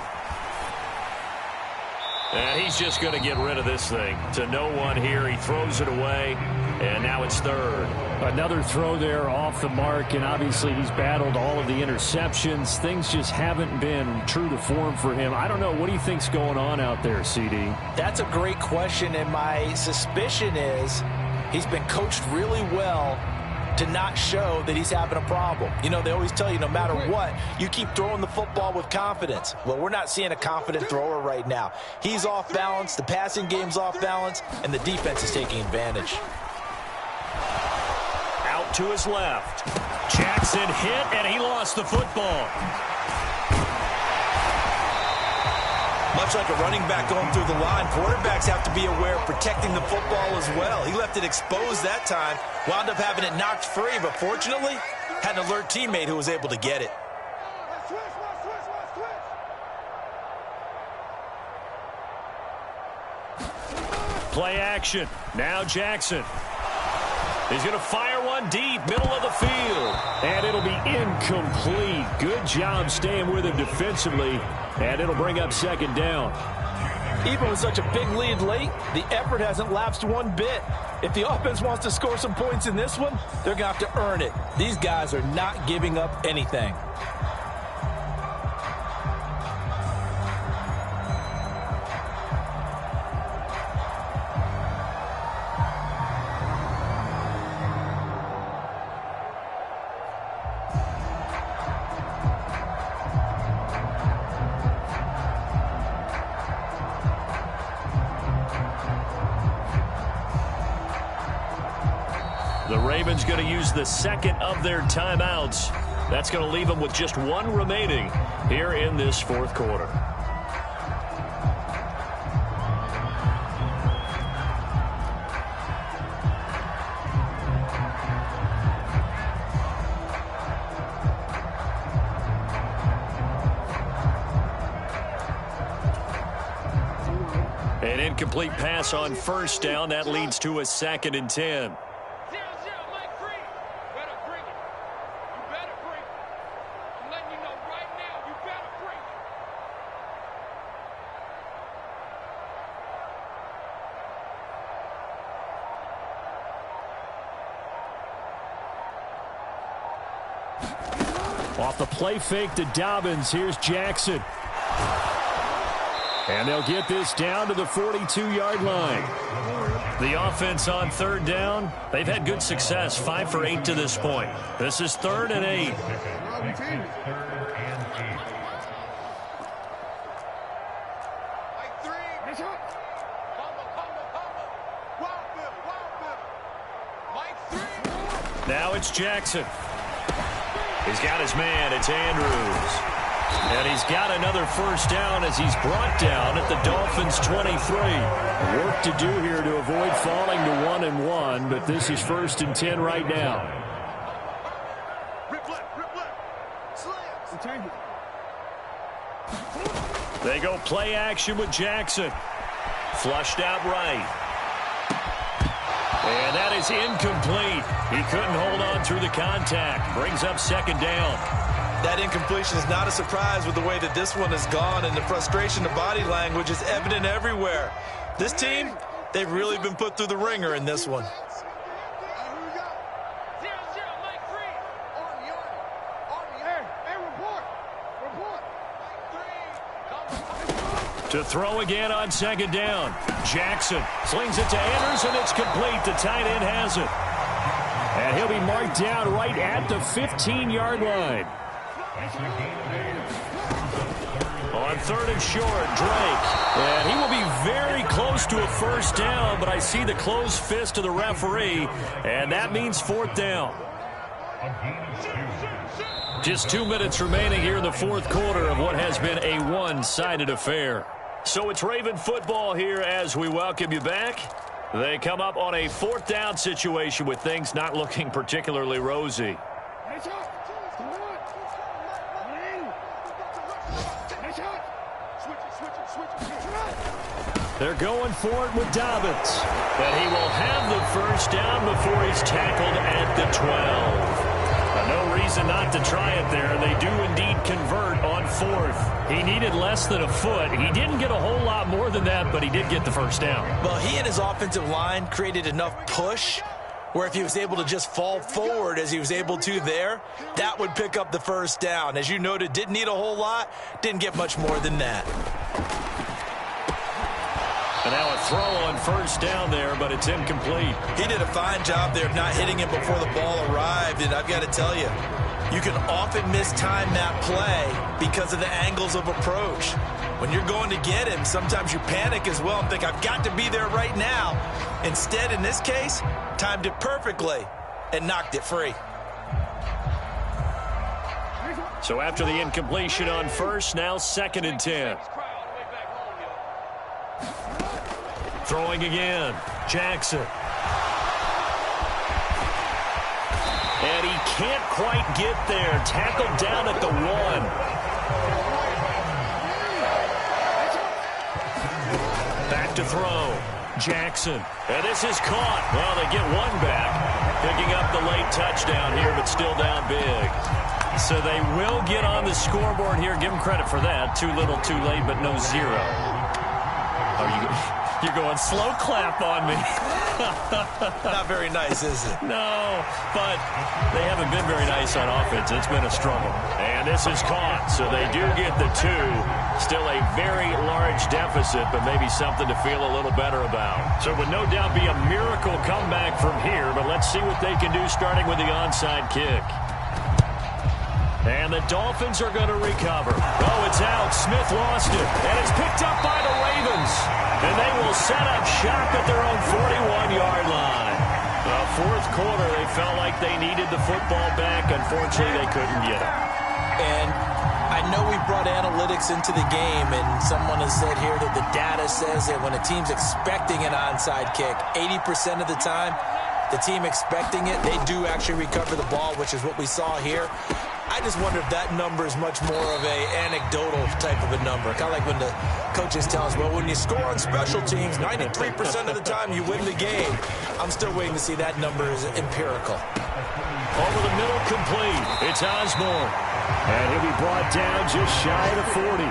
C: And he's just going to get rid of this thing. To no one here. He throws it away. And now it's 3rd.
B: Another throw there off the mark. And obviously he's battled all of the interceptions. Things just haven't been true to form for him. I don't know. What do you think's going on out there, CD?
A: That's a great question. And my suspicion is he's been coached really well to not show that he's having a problem. You know, they always tell you no matter what, you keep throwing the football with confidence. Well, we're not seeing a confident thrower right now. He's off balance, the passing game's off balance, and the defense is taking advantage.
C: Out to his left. Jackson hit, and he lost the football.
A: Much like a running back going through the line, quarterbacks have to be aware of protecting the football as well. He left it exposed that time, wound up having it knocked free, but fortunately, had an alert teammate who was able to get it.
C: Play action. Now Jackson. He's going to fire one deep, middle of the field.
B: And it'll be incomplete. Good job staying with him defensively. And it'll bring up 2nd down.
A: Even with such a big lead late, the effort hasn't lapsed one bit. If the offense wants to score some points in this one, they're going to have to earn it. These guys are not giving up anything.
C: The Ravens going to use the 2nd of their timeouts. That's going to leave them with just 1 remaining here in this 4th quarter. An incomplete pass on 1st down. That leads to a 2nd and 10.
B: Off the play fake to Dobbins. Here's Jackson. And they'll get this down to the 42-yard line.
C: The offense on 3rd down, they've had good success, 5 for 8 to this point. This is 3rd and 8. Now it's Jackson. He's got his man. It's Andrews. And he's got another 1st down as he's brought down at the Dolphins' 23.
B: Work to do here to avoid falling to 1 and 1, but this is 1st and 10 right now.
C: They go play action with Jackson. Flushed out right. And that is incomplete. He couldn't hold on through the contact. Brings up 2nd down.
A: That incompletion is not a surprise with the way that this one has gone, and the frustration, the body language is evident everywhere. This team, they've really been put through the ringer in this one.
C: To throw again on 2nd down. Jackson slings it to Andrews, and it's complete. The tight end has it.
B: And he'll be marked down right at the 15-yard line.
C: On 3rd and short, Drake. And he will be very close to a 1st down, but I see the closed fist of the referee, and that means 4th down.
B: Just 2 minutes remaining here in the fourth quarter of what has been a one-sided affair. So it's Raven football here as we welcome you back. They come up on a fourth down situation with things not looking particularly rosy. They're going for it with Dobbins. But he will have the first down before he's tackled at the 12. No reason not to try it there. They do indeed convert on fourth. He needed less than a foot. He didn't get a whole lot more than that, but he did get the first down.
A: Well, he and his offensive line created enough push where if he was able to just fall forward as he was able to there, that would pick up the first down. As you noted, didn't need a whole lot, didn't get much more than that.
B: And now a throw on first down there, but it's incomplete.
A: He did a fine job there of not hitting him before the ball arrived, and I've got to tell you, you can often mistime that play because of the angles of approach. When you're going to get him, sometimes you panic as well and think, I've got to be there right now. Instead, in this case, timed it perfectly and knocked it free.
B: So after the incompletion on first, now 2nd and 10. Throwing again, Jackson. And he can't quite get there. Tackled down at the 1. Back to throw, Jackson. And this is caught. Well, they get one back. Picking up the late touchdown here, but still down big. So they will get on the scoreboard here. Give them credit for that. Too little, too late, but no zero. You're going slow clap on me.
A: Not very nice, is it?
B: No, but they haven't been very nice on offense. It's been a struggle. And this is caught, so they do get the 2. Still a very large deficit, but maybe something to feel a little better about. So it would no doubt be a miracle comeback from here, but let's see what they can do starting with the onside kick. And the Dolphins are going to recover. Oh, it's out. Smith lost it. And it's picked up by the Ravens. And they will set up shop at their own 41-yard line. Fourth quarter, they felt like they needed the football back. Unfortunately, they couldn't get it.
A: And I know we brought analytics into the game, and someone has said here that the data says that when a team's expecting an onside kick, 80% of the time, the team expecting it, they do actually recover the ball, which is what we saw here. I just wonder if that number is much more of a anecdotal type of a number. Kind of like when the coaches tell us, well, when you score on special teams, 93% of the time you win the game. I'm still waiting to see that number is empirical.
B: Over the middle, complete. It's Osborne. And he'll be brought down just shy of the 40.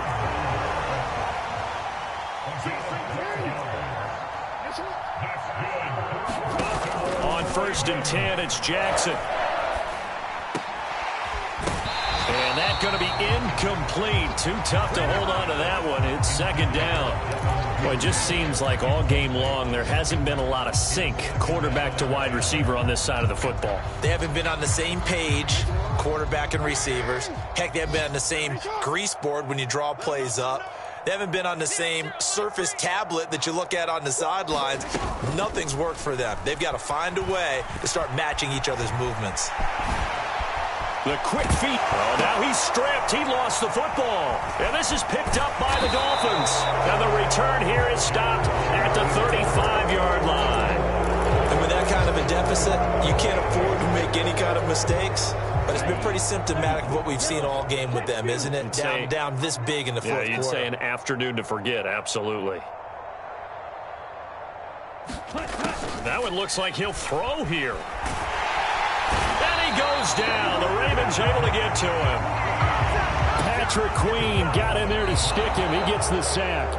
B: On 1st and 10, it's Jackson. And that's going to be incomplete. Too tough to hold on to that one. It's 2nd down. Well, it just seems like all game long there hasn't been a lot of sync quarterback to wide receiver on this side of the football.
A: They haven't been on the same page, quarterback and receivers. Heck, they haven't been on the same grease board when you draw plays up. They haven't been on the same Surface tablet that you look at on the sidelines. Nothing's worked for them. They've got to find a way to start matching each other's movements.
B: The quick feet. Oh, now he's stripped. He lost the football. And this is picked up by the Dolphins. And the return here is stopped at the 35-yard line.
A: And with that kind of a deficit, you can't afford to make any kind of mistakes. But it's been pretty symptomatic of what we've seen all game with them, isn't it? Down this big in the fourth quarter.
B: Yeah, you'd say an afternoon to forget. Absolutely. That one looks like he'll throw here. Goes down. The Ravens able to get to him. Patrick Queen got in there to stick him. He gets the sack.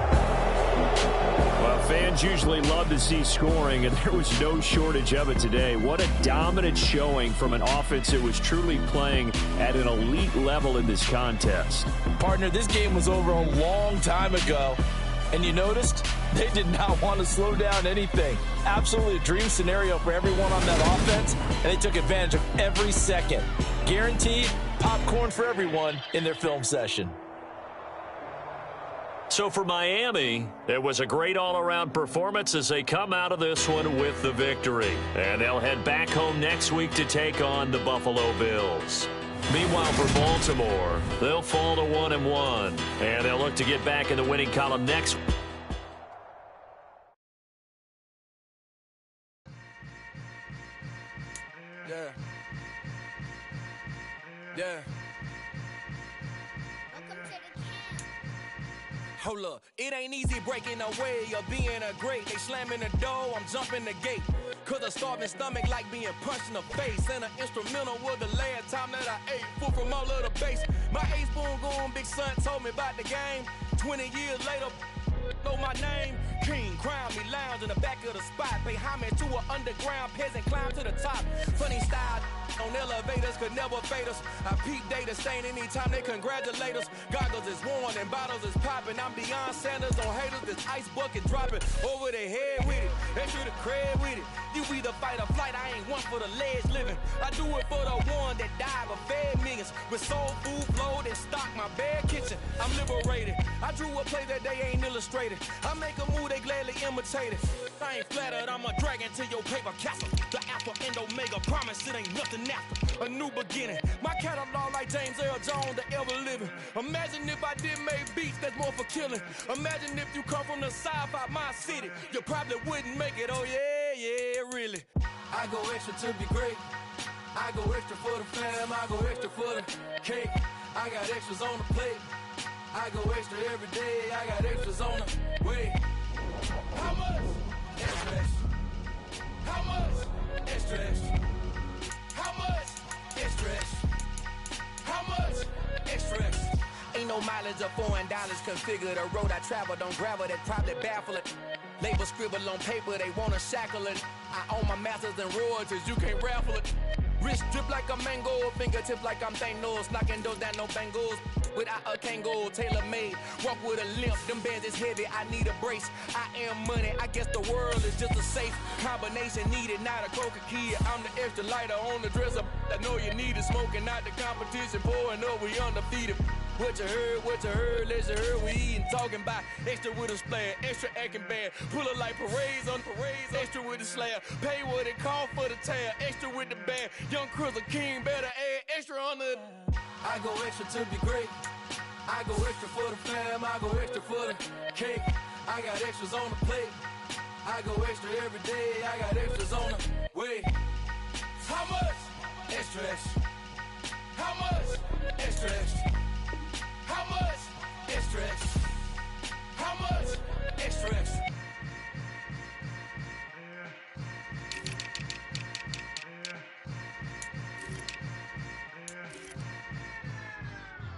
B: Well, fans usually love to see scoring, and there was no shortage of it today. What a dominant showing from an offense that was truly playing at an elite level in this contest.
A: Partner, this game was over a long time ago, and you noticed they did not want to slow down anything. Absolutely a dream scenario for everyone on that offense, and they took advantage of every second. Guaranteed popcorn for everyone in their film session.
C: So for Miami, it was a great all-around performance as they come out of this one with the victory. And they'll head back home next week to take on the Buffalo Bills. Meanwhile, for Baltimore, they'll fall to 1-1, and they'll look to get back in the winning column next week.
F: Yeah. Hold up, it ain't easy breaking away or being a great. They slamming the door, I'm jumping the gate. Cause a starving stomach like being punched in the face. And an instrumental was the last time that I ate food from all of the base. My ace boom goon big son told me about the game. 20 years later, know my name. King, crown me, lounge in the back of the spot. Pay homage to an underground peasant, climb to the top. Funny style on elevators could never fade us. I peep data stain anytime they congratulate us. Goggles is worn and bottles is popping. I'm beyond Sanders on haters. This ice bucket dropping over their head with it. Extra the cred with it. You either fight or flight. I ain't one for the ledge living. I do it for the one that died but fed millions. With soul food flowed and stock my bad kitchen. I'm liberated. I drew a play that they ain't illustrated. I make a move they gladly imitate it. I ain't flattered. I'm a dragon to your paper castle. The alpha and omega promise it ain't nothing after a new beginning. My catalog like James Earl Jones, the ever living. Imagine if I did make beats that's more for killing. Imagine if you come from the south out my city, you probably wouldn't make it. Oh yeah, really. I go extra to be great. I go extra for the fam. I go extra for the cake. I got extras on the plate. I go extra every day. I got extras on the way. How much? Extra, extra. How much? Extra, extra. How much? Extra, extra. How much? Extra, extra. Ain't no mileage of $4 configure the road I travel. Don't gravel that probably baffle it. Label scribble on paper, they wanna shackle it. I own my masters and royalties, you can't raffle it. Wrist drip like a mango, fingertip like I'm Thanos. Knocking those down, no bangles. Without a Kango, tailor-made. Walk with a limp, them bands is heavy, I need a brace. I am money, I guess the world is just a safe combination needed, not a coca key. I'm the extra lighter on the dresser. I know you need it, smoking out the competition, pouring up, we undefeated. What you heard, let you heard, we eatin', talking about extra with a splash, extra acting bad, pull it like parades on parades, extra with the slab, pay what it cost for the tab, extra with the band, young Chris a king, better add extra on the. I go extra to be great, I go extra for the fam, I go extra for the cake, I got extras on the plate, I go extra every day, I got extras on the way. How much? Extra, extra. How much? Extra, extra. How much? Extra, extra. How much? Extra, extra.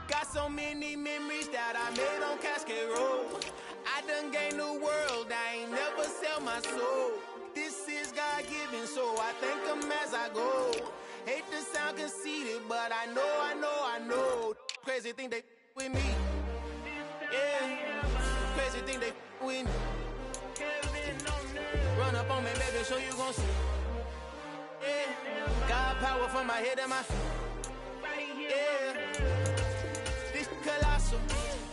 F: Got so many memories that I made on Cascade Road. I done gained the world, I ain't never sell my soul. This is God-given, so I thank him as I go. Hate to sound conceited, but I know. Crazy thing they with me. Yeah, crazy thing they with me. Run up on me, baby, so you gon' see. Yeah, God power from my head and my feet. Yeah, this colossal.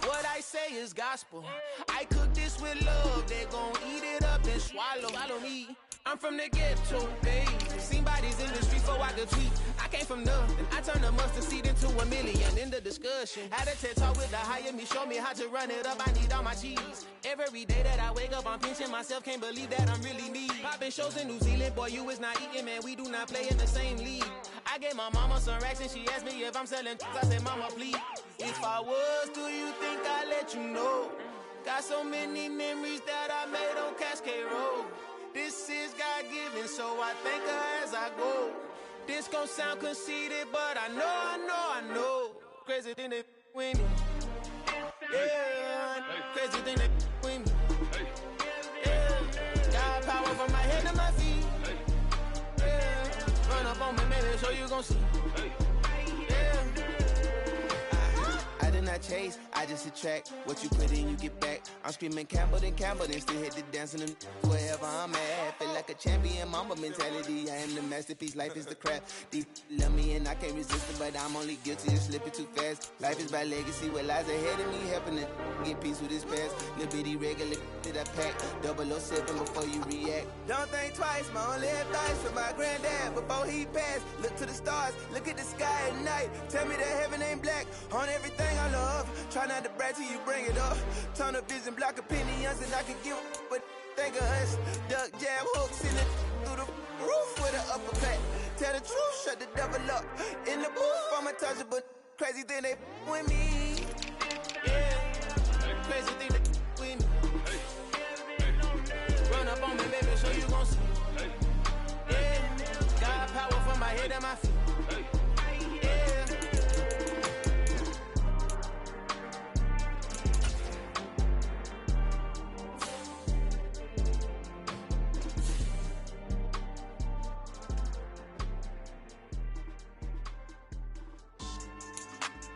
F: What I say is gospel. I cook this with love, they gon' eat it up and swallow me. I'm from the ghetto, baby. Seen bodies in the streets before I could tweet. I came from nothing. I turned the mustard seed into a million. In the discussion, had a TED talk with the higher me. Show me how to run it up. I need all my cheese. Every day that I wake up, I'm pinching myself. Can't believe that I'm really me. Popping shows in New Zealand, boy, you is not eating, man. We do not play in the same league. I gave my mama some racks and she asked me if I'm selling. I said, mama, please. If I was, do you think I'd let you know? Got so many memories that I made on Cascade Road. This is God-given, so I thank her as I go. This gon' sound conceited, but I know. Crazy thing they with me. Yeah, crazy thing they with me. Yeah, got power from my head to my feet. Yeah, run up on me, maybe, so you gon' see. Yeah. I did not chase, I just attract. What you put in, you get back. I'm screaming Campbell, then still hit the dancing and wherever I'm at. Feel like
G: like a champion, mamba mentality. I am the masterpiece, life is the craft. Deep love me and I can't resist it, but I'm only guilty of slipping too fast. Life is by legacy, what lies ahead of me, helping to get peace with this past. Little bitty regular that I pack, 007 before you react. Don't think twice, my only advice for my granddad before he passed. Look to the stars, look at the sky at night. Tell me that heaven ain't black on everything I love. Try not to brag till you bring it up. Tunnel vision, block opinions, and I can give what think of us. Duck, jab, hooks in it through the roof with an uppercut. Tell the truth, shut the devil up. In the booth, I'm untouchable. Crazy thing they with me. Yeah, crazy thing they with me. Run up on me, baby, so you gon' see. Yeah, got power from my head and my feet. Yeah.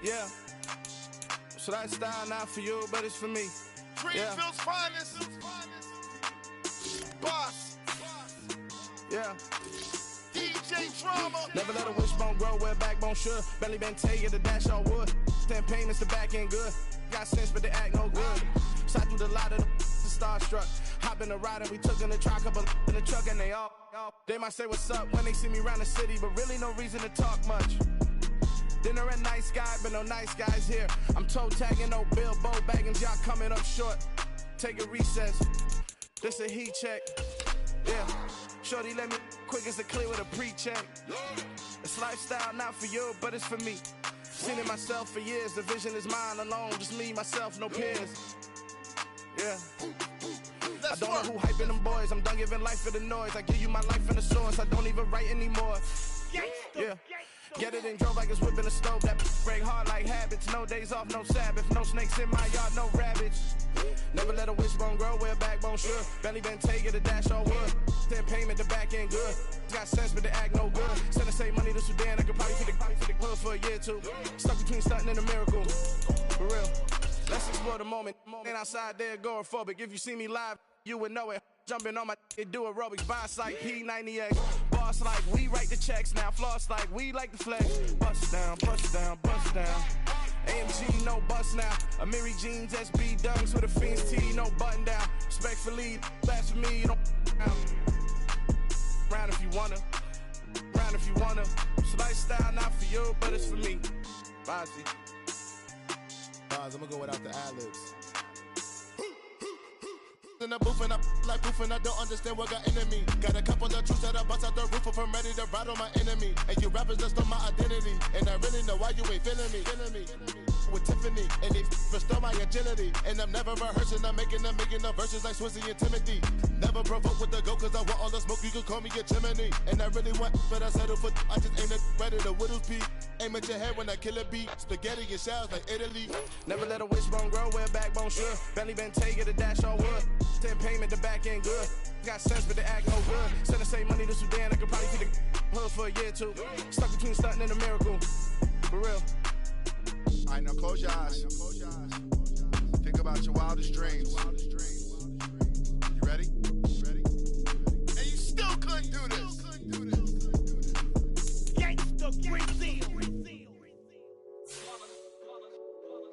H: Yeah, so that style not for you, but it's for me.
D: Greenfield's finest. Boss.
H: Yeah.
D: DJ Drama.
H: Never let a wishbone grow where backbone should. Belly been taking the dash all wood. 10 payments, the back end good. Got sense, but they act no good. Side through the lot of the starstruck. Hop in the ride and we took in the truck, couple in the truck, and they might say what's up when they see me around the city, but really no reason to talk much. Dinner at Nice Guy, but no nice guys here. I'm toe tagging, no Bilbo baggins, y'all coming up short. Take a recess. This a heat check. Yeah. Shorty let me quick as a clear with a pre-check. It's lifestyle not for you, but it's for me. Seen it myself for years. The vision is mine alone. Just me, myself, no peers. Yeah. I don't know who hyping them boys. I'm done giving life for the noise. I give you my life in the source. I don't even write anymore. Yeah. Get it and drove like it's whipping a stove. That break hard like habits. No days off, no Sabbath. No snakes in my yard, no rabbits. Never let a wishbone grow where a backbone should. Belly been taking the dash all wood. 10 payment, the back end good. Got sense, but they act no good. Send the same money to Sudan. I could probably feed the hood for a year or two. Stuck between stunting and a miracle. For real. Let's explore the moment. Ain't outside there agoraphobic. If you see me live, you would know it. Jumping on my do aerobics, boss like P90X. Boss like we write the checks now. Floss like we like the flex. Bust down, bust down, bust down. AMG, no bust now. Amiri jeans, SB dunks with a Fiends T, no button down. Respectfully, that's for me, you don't round if you wanna. Round if you wanna. It's lifestyle not for you, but it's for me. Bozzy.
I: I'm gonna go without the ad-libs. In the booth and I like proof and I don't understand what got into me. Got a couple of truths that I bust out the roof if I'm ready to ride on my enemy. And you rappers just stole my identity, and I really know why you ain't feeling me. With Tiffany, and they restore my agility. And I'm never rehearsing, I'm making no verses like Swizzy and Timothy. Never provoke with the go, cause I want all the smoke, you can call me a chimney. And I really want, but I settle for, I just aim it ready to Whittles P. Aim at your head when I kill a beat. Spaghetti and shells like Italy.
H: Never let a wishbone grow where a backbone should. Belly been taking the dash all wood. 10 payment, the back end good. Got sense, but they act no good. Send the same money to Sudan, I could probably feed the hood for a year or two. Stuck between stunting and a miracle. For real.
D: Alright, now close your eyes. Think about your wildest dreams. You ready? And you still couldn't do this. Gangsta Brazil.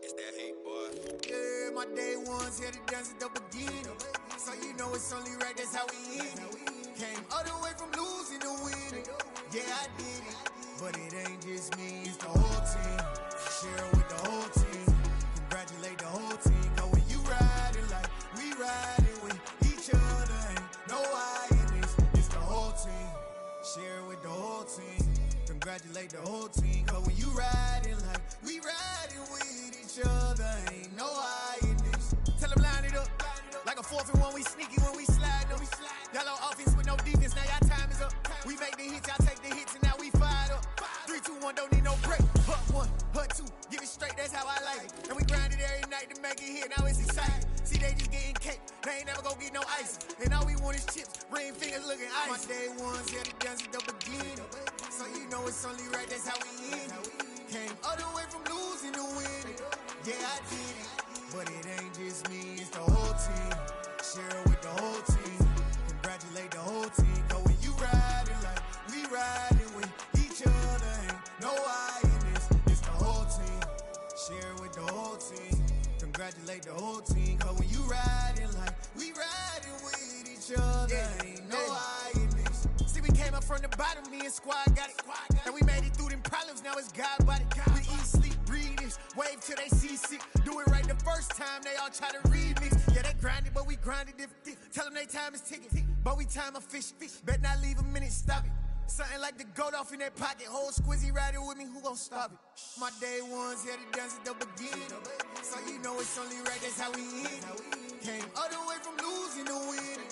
G: It's that hate, boy.
J: Yeah, my day ones here to dance at the beginning. So you know it's only right, that's how we end it. Came all the way from losing to winning. Yeah, I did it. But it ain't just me, it's the whole team. Share with the whole team. Congratulate the whole team. Cause when you riding like we riding with each other, ain't no I in this. It's the whole team. Share with the whole team. Congratulate the whole team. Cause when you riding like we riding with each other, ain't no I in this. Tell them line it up. Like a 4th and 1, we sneaky when we slide them. Yellow offense with no defense, now y'all time is up. We make the hits, y'all take the hits, and now we fired up. 3, 2, 1, don't need no break. Hut 1, hut 2, give it straight, that's how I like it. And we grind it every night to make it hit, now it's exciting. See, they just getting cake, they ain't never gonna get no ice. And all we want is chips, ring fingers looking ice. My day ones, yeah, the dance at the beginning. So you know it's only right, that's how we end it. Came all the way from losing to winning. Yeah, I did it. But it ain't just me, it's the whole team. Share it with the whole team. Congratulate the whole team. squad got it. And we made it through them problems, now it's God body. We eat, sleep, breathe this, wave till they see sick. Do it right the first time, they all try to remix. Yeah, they grinded, but we grinded different. Tell them they time is ticking, but we time a fish. Bet not leave a minute, stop it. Something like the goat off in that pocket. Whole squizzy riding with me, who gon' stop it? My day ones here to dance at the beginning. So you know it's only right, that's how we end. Came all the way from losing to winning.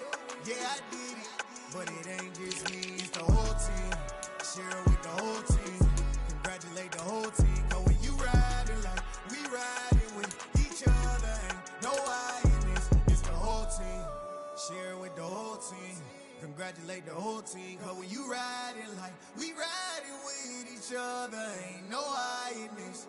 J: Yeah, I did it, but it ain't just me, it's the whole team. Share it with the whole team. Congratulate the whole team. Cause when you riding like we riding with each other, ain't no I in this, it's the whole team. Share it with the whole team. Congratulate the whole team. Cause when you riding like we riding with each other, ain't no I in this.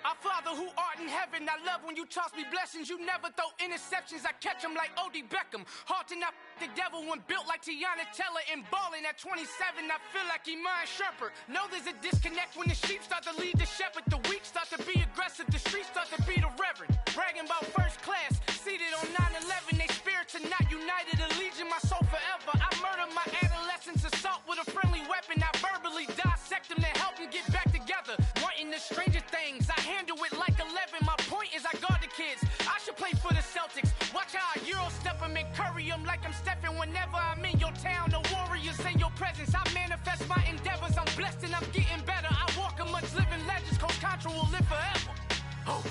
F: Our Father who art in heaven, I love when you toss me blessings. You never throw interceptions, I catch them like O.D. Beckham. Hard to not the devil when built like Tiana Teller and balling at 27, I feel like Iman Shepherd. Know there's a disconnect when the sheep start to lead the shepherd. The weak start to be aggressive, the streets start to be the reverend. Bragging about first class, seated on 9/11. They spirits are not united, a legion, my soul forever. I murder my adolescence, assault with a friendly weapon. I verbally dissect them to help them get back together. Wanting the stranger things, I handle it like 11. My point is I guard the kids. I should play for the Celtics. Watch how I Euro step them and curry them like I'm Stephen. Whenever I'm in your town, the Warriors in your presence. I manifest my endeavors. I'm blessed and I'm getting better. I walk amongst living legends. Coach Contra will live forever. Oh.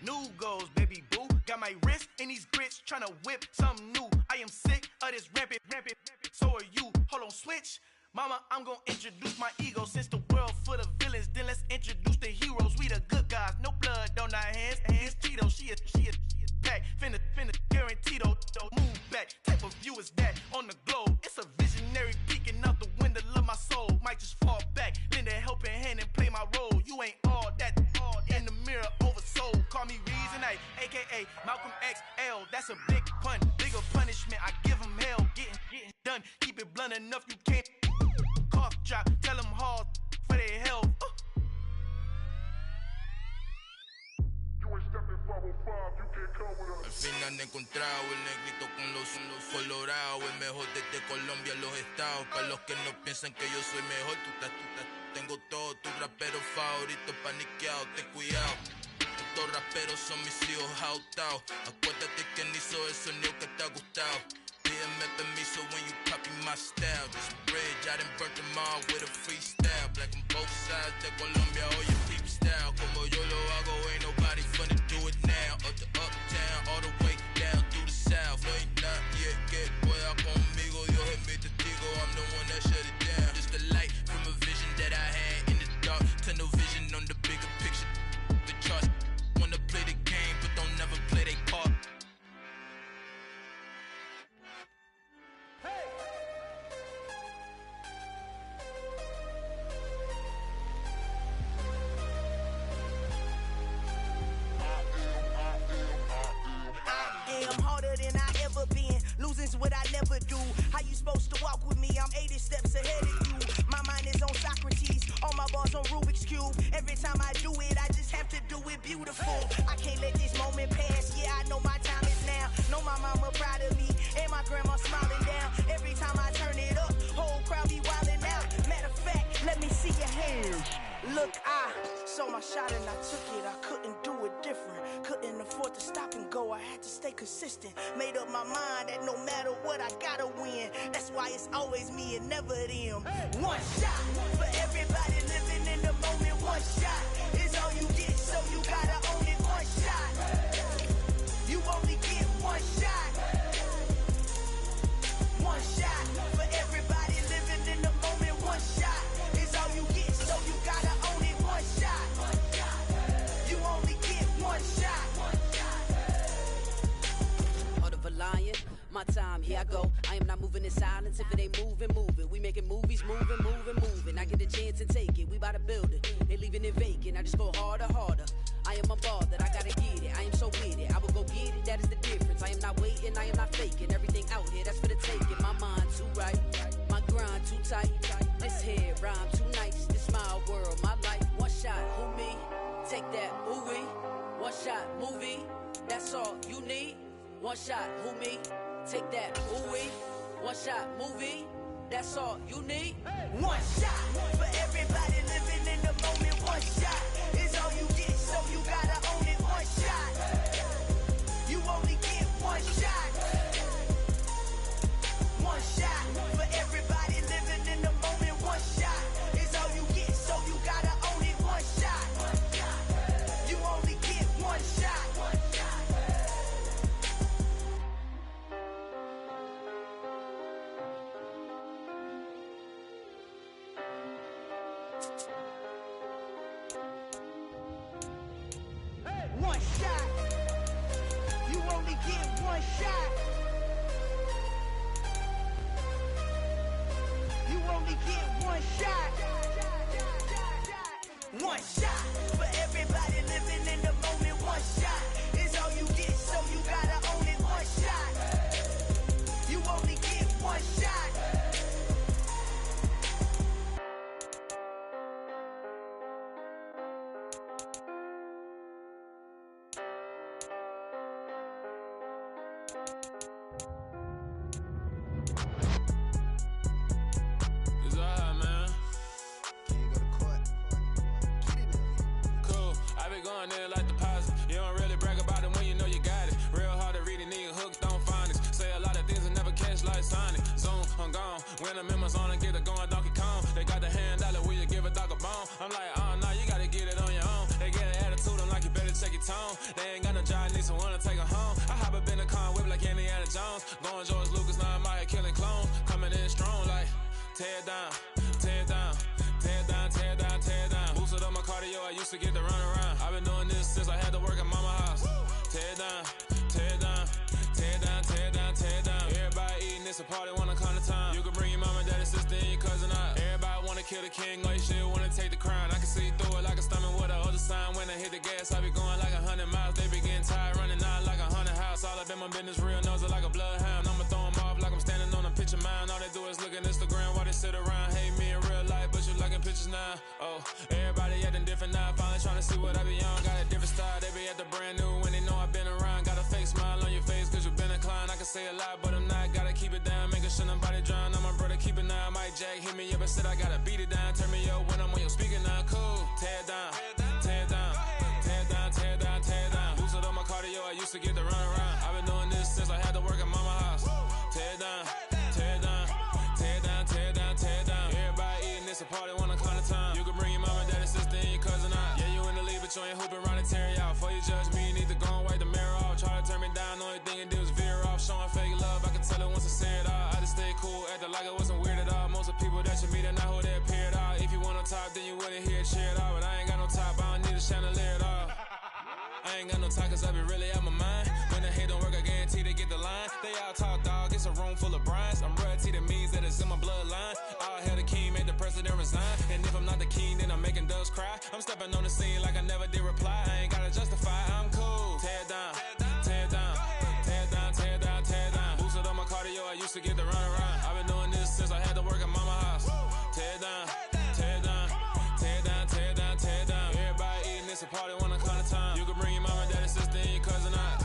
F: New goals, baby boo. Got my wrist in these grits, tryna whip something new. I am sick of this rampant. So are you. Hold on, switch. Mama, I'm gonna introduce my ego. Since the world full of villains, then let's introduce the heroes. We the good guys, no blood on our hands. Hands Tito, she is back. Finna guaranteed move back. Type of view is that on the globe? It's a visionary peeking out the window of my soul. Might just fall back, lend a helping hand and play my role. You ain't all that in the mirror oversold. Call me Reason A, aka Malcolm XL. That's a big pun, bigger punishment. I give him hell, getting done. Keep it blunt enough, you can't cough drop. Tell them hard for their health.
K: Al fin han encontrado el negrito con los colorados, el mejor desde Colombia a los estados. Para los que no piensan que yo soy mejor, tengo todo, tus raperos favoritos paniqueados, ten cuidado. Estos raperos son mis hijos adoptados. Acuérdate que ni hizo el sonido que te ha gustado. Pídeme permiso when you copy my style. This bridge, I done burnt them all with a freestyle. Black on both sides de Colombia, oye, peep style. Como yo lo hago, ain't nobody finna do it now. Up to uptown, all the way down through the south. No hay nadie que pueda conmigo, Dios es mi testigo. I'm the one that shut it down. Just the light from a vision that I had in the dark. Tunnel vision on the bigger picture. The charts wanna play the game, but don't never play their part.
F: Losing's what I never do. How you supposed to walk with me? I'm 80 steps ahead of you. My mind is on Socrates, all my bars on Rubik's Cube. Every time I do it, I just have to do it beautiful. I can't let this moment pass. Yeah, I know my time is now. Know my mama proud of me, and my grandma smiling down. Every time I turn it up, whole crowd be wildin' out. Matter of fact, let me see your hands. Look, I saw my shot and I took it. I couldn't do it different. Couldn't afford to stop and go. I had to stay consistent. Made up my mind that no matter what, I gotta win. That's why it's always me and never them. One shot for everybody living in the moment. One shot is all you get, so you gotta own it. One shot. You only get one shot. One shot for everybody living in the moment. One shot is all you
L: get a chance and take it. We bout to build it, they leaving it vacant. I just go harder, harder. I am unbothered, I gotta get it. I am so with it, I will go get it. That is the difference. I am not waiting, I am not faking. Everything out here, that's for the taking. My mind too right, my grind too tight. This here rhyme too nice. This my world, my life. One shot, who me? Take that, ooh-wee. One shot, movie. That's all you need. One shot, who me? Take that, ooh-wee. One shot, movie. That's all you need.
J: One shot for everybody living in the moment. One shot is all you get, so you gotta own it. One shot, you only get one shot. One shot for everybody living in the moment. One shot is all you get, so you gotta own it. One shot, you only get one shot. One shot. You only get one shot. You only get one shot. One shot for everybody living in the moment. One shot is all you get, so you gotta own it. One shot. You only get one shot.
M: It's alright, man. Cool. I be going there like deposit. You don't really brag about it when you know you got it. Real hard to read a nigga hooked on phonics. Say a lot of things and never catch like Sonic. Zoom, I'm gone. When I'm in my zone and get it going Donkey Kong. They got the hand dollar, will you give a dog a bone? I'm like, oh no, you gotta get it on your own. They get an attitude, I'm like, you better check your tone. They ain't got no job, need someone to take her home. I hop up in the car, whip like Indiana Jones. Going George Lucas, now I'm out here killing clones. Coming in strong like, tear down, tear down, tear down, tear down, tear down. Boosted up my cardio, I used to get to run around. I've been doing this since I had to work at mama house. Tear down, tear down, tear down, tear down, tear down. Everybody eating, it's a party, wanna come to time. You can bring your mama, daddy, sister, and your cousin out. Everybody wanna kill the king, or you shit wanna take the crown. I can see through it like a stomach with a other sign. When I hit the gas, I be going like 100 miles. They be getting tired, running out like 100 house. All up in my business, real nose like a bloodhound. I'ma throw 'em off like I'm standing on a picture mound. All they do is look at Instagram while they sit around. Hate me in real life, but you liking pictures now. Oh, everybody acting different now. Finally trying to see what I be on. Got a different style, they be at the brand new when they know I've been around. Got a fake smile on your face cause you been inclined. I can say a lot, but I'm not. Gotta keep it down, making sure nobody drown. I'm my brother, keep it now. Mike Jack hit me up and said I gotta beat it down. Turn me up when I'm on your speaker now. Cool, tear down, tear down, tear down, tear down, tear down. Boosted up my cardio, I used to get to run around. I've been doing this since I had to work at mama house. Tear down, tear down, tear down, tear down, tear down. Everybody eating, it's a party, wanna come to time. You can bring your mama, daddy, sister, and your cousin out. Yeah, you in the lead, but you ain't hooping around and tear you out. Before you judge me, you need to go and wipe the mirror off. Try to turn me down, only thing you do is veer off. Showing fake love, I can tell it once I say it all. I just stay cool, acting like it wasn't weird at all. Most of the people that you meet are not who they appear at all. If you want on top, then you wouldn't hear it cheer at all. But I ain't got no top, I don't need a chandelier at all. I ain't got no time cause I be really out my mind. When the hate don't work, I guarantee they get the line. They all talk dog, it's a room full of brinds. I'm royalty, that means that it's in my bloodline. All hell the king, made the president resign. And if I'm not the king, then I'm making doves cry. I'm stepping on the scene like I never did reply. I ain't gotta justify, I'm cool. Tear down, tear down, tear down, tear down, tear down. Boosted up my cardio, I used to get to run around. I've been doing this since I had to work at mama house. Tear down, tear down, tear down, tear down, tear down. Everybody eating, it's a party, wanna come to time. You can bring your mama, daddy, sister, and your cousin out.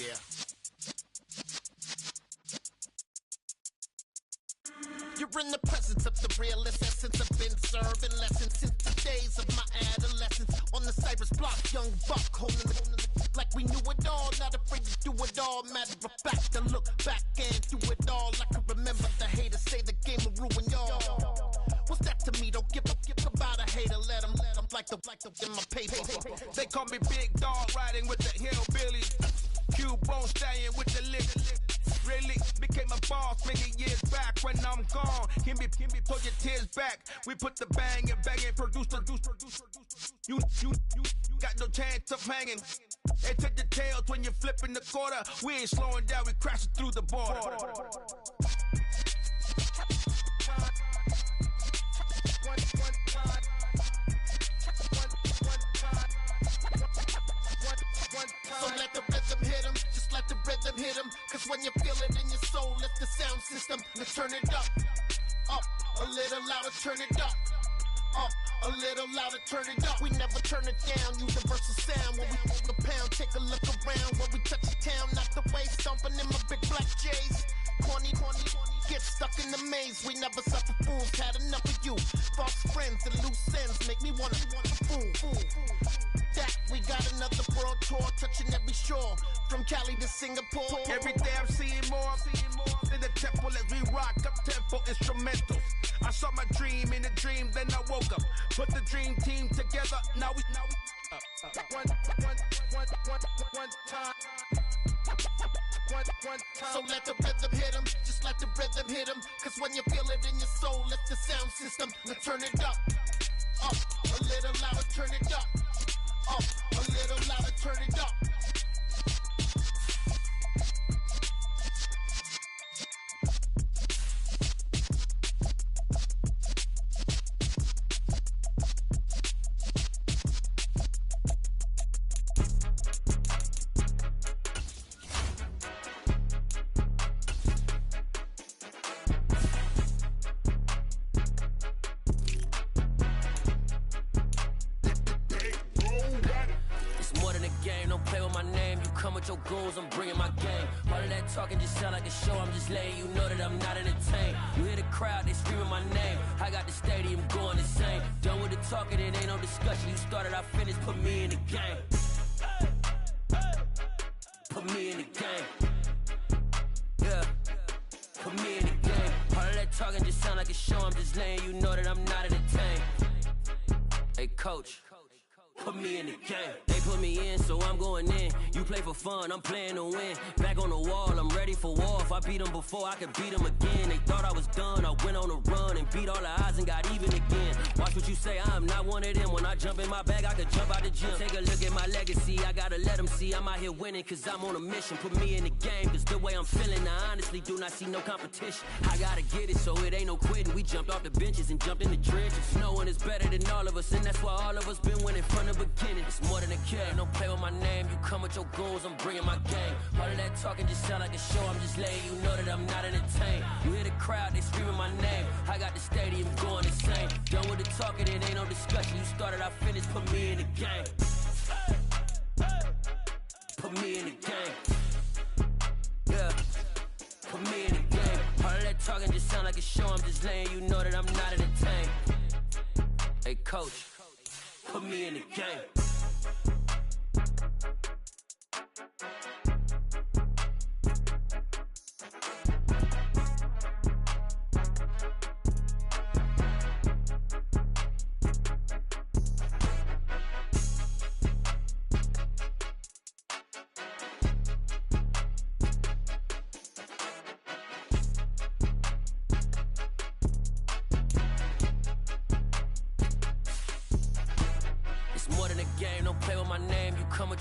I: Yeah. You're in the presence of the realest essence. I've been serving lessons since the days of my adolescence. On the Cypress block, young buck, holding it like we knew it all. Not afraid to do it all. Matter of fact, to look back and do it all. I can remember the haters say the game will ruin y'all. What's that to me? Don't give about a hater. Let them like the in my paper.
N: They call me Big Dog, riding with the hillbillies. Q-Bone stallion with the lick. Really became a boss many years back. When I'm gone, can be pull your tears back. We put the bang and produce. You got no chance of hanging. They take the tails when you're flipping the quarter. We ain't slowing down, we crashing through the border.
I: So let the rhythm hit him, just let the rhythm hit him. Cause when you feel it in your soul, lift the sound system. Let's turn it up, a little louder, turn it up, a little louder, turn it up. We never turn it down, universal sound. When we move the pound, take a look around. When we touch the town, not the way, stomping in my big black J's. Corny, get stuck in the maze. We never suffer fools, had enough of you. False friends and loose ends make me wanna fool. That we got another world tour, touching every shore, from Cali to Singapore.
N: Every day I'm seeing more in the temple as we rock up tempo instrumentals. I saw my dream in a dream, then I woke up. Put the dream team together. Now we
H: one time.
I: So let the rhythm hit him, just let the rhythm hit him. Cause when you feel it in your soul, lift the sound system. Now turn it up, a little louder, turn it up, a little louder, turn it up.
O: Your goals, I'm bringing my game. All of that talking just sound like a show. I'm just letting you know that I'm not entertained. You hear the crowd, they screaming my name. I got the stadium going insane. Done with the talking, it ain't no discussion. You started, I finished, put me in the game. Put me in the game. Yeah, put me in the game. All of that talking just sound like a show. I'm just letting you know that I'm not entertained. Hey, coach, put me in the game. They put me in, so I'm going in. You play for fun, I'm playing to win. Back on the wall, I'm ready for war. If I beat them before, I could beat them again. They thought I was done, I went on a run and beat all the odds and got even again. Watch what you say, I'm not one of them. When I jump in my bag, I could jump out the gym. Take a look at my legacy, I gotta let them see I'm out here winning. Cause I'm on a mission, put me in the game. Cause the way I'm feeling, I honestly do not see no competition. I gotta get it, so it ain't no quitting. We jumped off the benches and jumped in the trenches. No one is better than all of us, and that's why all of us been winning from the beginning. It's more than a game, don't play with my name. You come with your goals, I'm bringing my game. All of that talking just sound like a show. I'm just letting you know that I'm not entertained. You hear the crowd, they screaming my name. I got the stadium going insane. Done with the talking, it ain't no discussion. You started, I finished, put me in the game. Put me in the game. Yeah, put me in the game. All of that talking just sound like a show. I'm just letting you know that I'm not entertained. Hey, coach, put me in the game.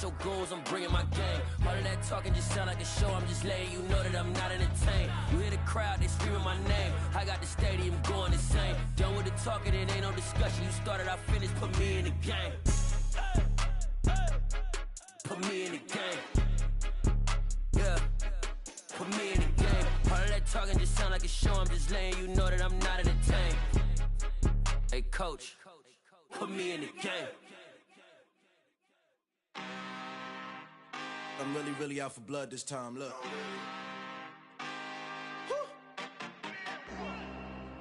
O: Your goals, I'm bringing my game. All of that talking just sound like a show. I'm just letting you know that I'm not entertained. You hear the crowd, they screaming my name. I got the stadium going insane. Done with the talking, it ain't no discussion. You started, I finished, put me in the game. Put me in the game. Yeah, put me in the game. All of that talking just sound like a show. I'm just letting you know that I'm not entertained. Hey, coach, put me in the game.
H: I'm really out for blood this time, look.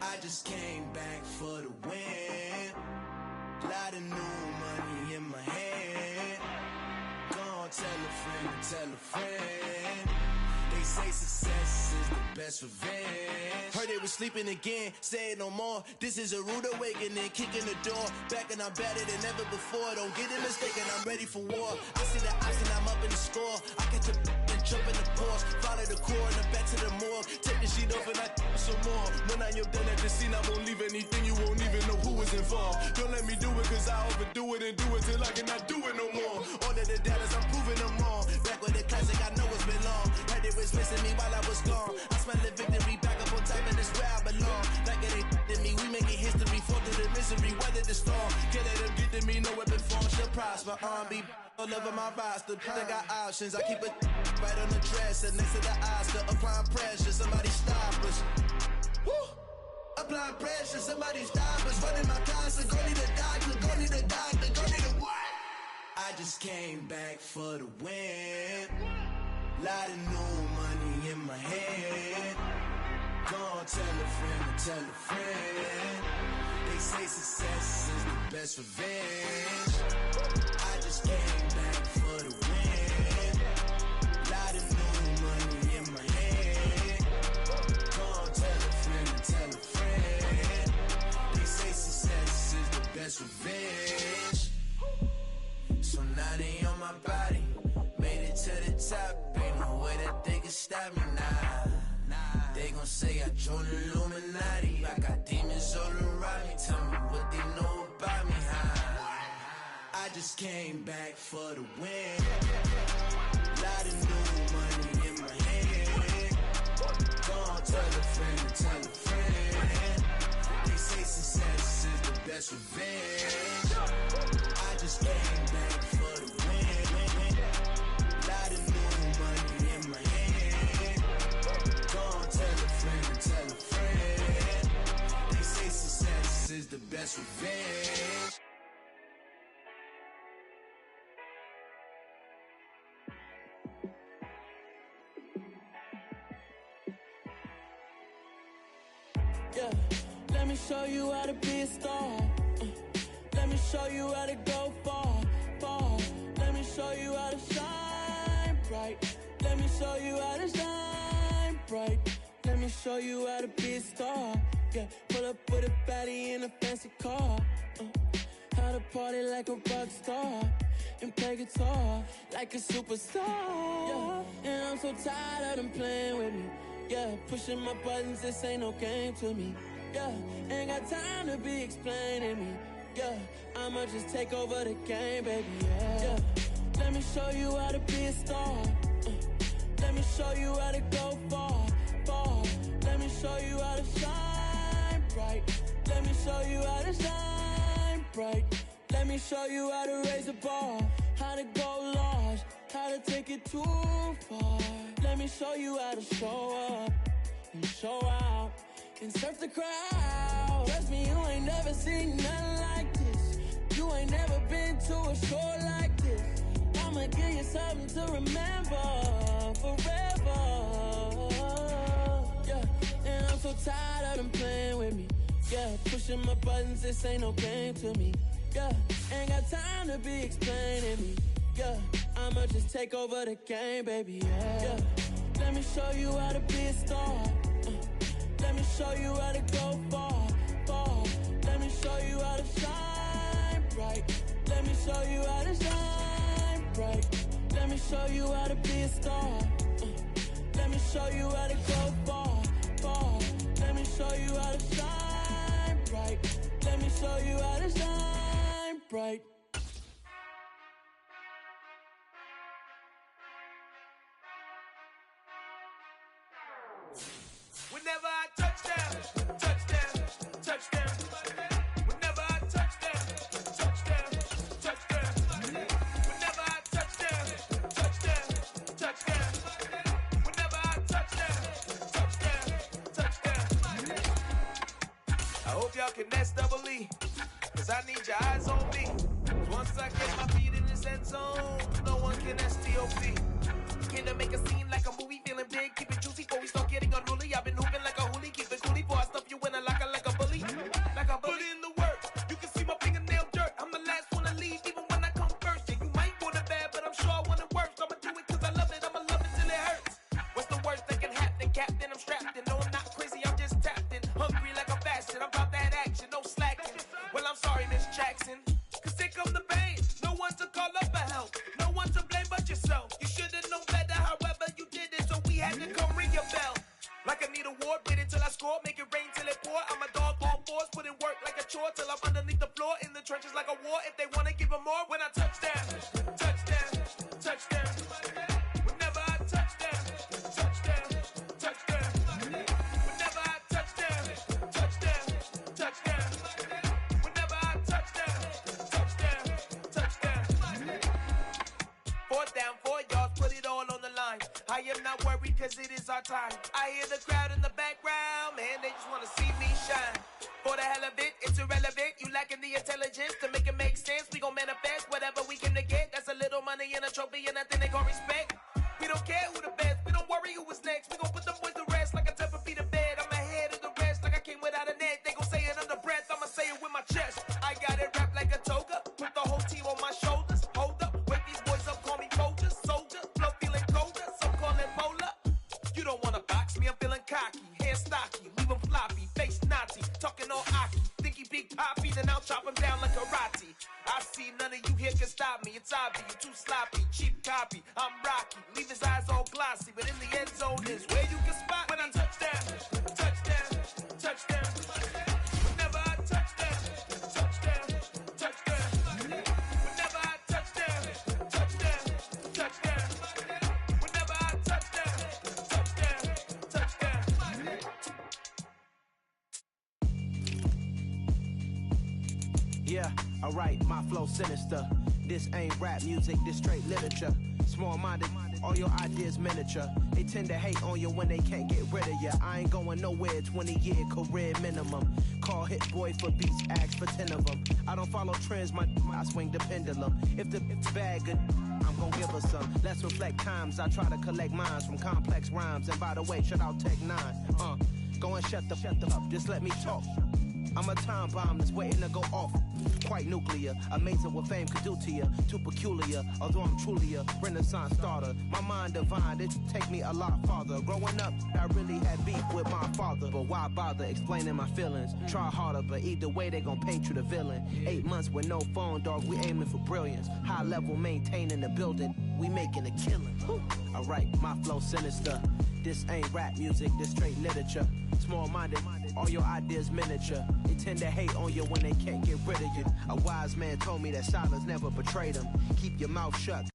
H: I just came back for the win. Lot of new money in my hand. Gonna tell a friend. They say success is the best revenge. Heard they was sleeping again, say it no more. This is a rude awakening, kicking the door. Back and I'm better than ever before. Don't get it mistaken, I'm ready for war. I see the ops and I'm up in the score. I catch a and jump in the pause. Follow the core and then back to the morgue. Take the sheet off and I some more. When I am done at the scene, I won't leave anything. You won't even know who was involved. Don't let me do it cause I overdo it and do it till I cannot do it no more. All of the doubters, I'm proving them wrong. Back with the classic, I know it's been long. Heard they was missing me while I was gone. I smell the victory, back up on time and it's where I belong. Like it ain't to me, we making history. Fall through the misery, weather the storm. Can't let them get to me, no weapon form shall prosper. R&B all over my roster. I got options, I keep it right on the dresser. Next to the Oscar, applying pressure. Somebody stop us. Woo! Applying pressure, somebody stop us. Running my concert, go need a doctor, go need a doctor, go need a what? I just came back for the win. Lot of new money in my hand. Gonna tell a friend. They say success is the best revenge. I just came back for the win. Lot of new money in my hand. Gonna tell a friend. They say success is the best revenge. So now they on my body. Made it to the top. Ain't no way that they can stop me now. They gon' say I joined the Illuminati. I got demons all around me. Tell me what they know about me, huh? I just came back for the win. Lot of new money in my hand. Gonna tell a friend. They say success is the best revenge. I just came back for the win. Lot of new money in my hand. Gonna tell a friend. They say success is the best revenge.
P: Yeah, let me show you how to be a star. Let me show you how to go far, far. Let me show you how to shine bright. Let me show you how to shine bright. Let me show you how to be a star. Yeah, pull up with a baddie in a fancy car. How to party like a rock star and play guitar like a superstar. Yeah, and I'm so tired of them playing with me. Yeah, pushing my buttons, this ain't no game to me. Yeah, ain't got time to be explaining me. Yeah, I'ma just take over the game, baby. Yeah, let me show you how to be a star. Let me show you how to go far, far. Let me show you how to shine bright. Let me show you how to shine bright. Let me show you how to raise the bar, how to go large, how to take it too far. Let me show you how to show up and show out and surf the crowd. Trust me, you ain't never seen nothing like this. You ain't never been to a show like this. I'ma give you something to remember forever. Yeah, and I'm so tired of them playing with me. Yeah, pushing my buttons, this ain't no game to me. Yeah, ain't got time to be explaining me. Yeah, I'ma just take over the game, baby. Yeah, let me show you how to be a star. Let me show you how to go far, far. Let me show you how to shine bright. Let me show you how to shine bright. Let me show you how to be a star. Let me show you how to go far, far. Let me show you how to shine bright. Let me show you how to shine bright.
Q: Whenever I touch down, touch down, touch down. Whenever I touch down, touch down, touch down. Whenever I touch down, touch down, touch down. Whenever I touch down, touch down, touch down. I hope y'all can nest double E, cause I need your eyes on me. Once I get my feet in this end zone, no one can STOP.
R: need a war, beat it till I score, make it rain till it pour. I'm a dog on force, put in work like a chore till I'm underneath the floor, in the trenches like a war. If they wanna give them more, when I touch down, touchdown, touchdown. Whenever I touch down, touchdown, touchdown. Whenever I touch down, touchdown, touchdown. Whenever I touch down, touchdown, touchdown. 4th down, 4 yards, put it all on the line. I am not worried cause it is our time. I hear the crowd in the background, man, they just wanna see me shine. For the hell of it, it's irrelevant. You lacking the intelligence to make it make sense. We gon' manifest whatever we came to get. That's a little money and a trophy and nothing they gon' respect. We don't care who the best, we don't worry who was next. We gon' put them boys to rest like a 10 feet of bed. I'm ahead of the rest like I came without a net. They gon' say it under breath, I'ma say it with my chest. I got it wrapped like a toga, put the whole team on my shoulders. Hold up, wake these boys up, call me Folger, soldier. Flow feeling colder, some call it polar. You don't wanna box me, I'm feeling cocky. Hair stocky, leave him floppy, face naughty. Talking all aki, think he big poppy, then I'll chop him down like karate. I see none of you here can stop me. It's obvious, you too sloppy, cheap copy. I'm Rocky, leave his eyes all glossy, but in the end zone is where you can spot when I touch down, touchdown, touchdown. Whenever I touch down, touchdown, touchdown. Whenever I touch down, touchdown, touchdown. Whenever I touch down, touchdown, touchdown.
S: Yeah, alright, my flow sinister. This ain't rap music, this straight literature. Small-minded, all your ideas miniature. They tend to hate on you when they can't get rid of you. I ain't going nowhere, 20-year career minimum. Call Hit Boy for beats, ask for 10 of them. I don't follow trends, I swing the pendulum. If the it's bad, good, I'm gon' give her some. Let's reflect times, I try to collect minds from complex rhymes. And by the way, shout out Tech 9. Go and shut the up, just let me talk. I'm a time bomb that's waiting to go off. Quite nuclear, amazing what fame could do to you. Too peculiar, although I'm truly a renaissance starter. My mind divine, it take me a lot farther. Growing up, I really had beef with my father. But why bother explaining my feelings? Try harder, but either way they gon' paint you the villain. 8 months with no phone, dog, we aiming for brilliance. High level maintaining the building, we making a killing. Alright, my flow sinister. This ain't rap music, this straight literature. Small-minded, all your ideas miniature. They tend to hate on you when they can't get rid of you. A wise man told me that silence never betrayed him. Keep your mouth shut.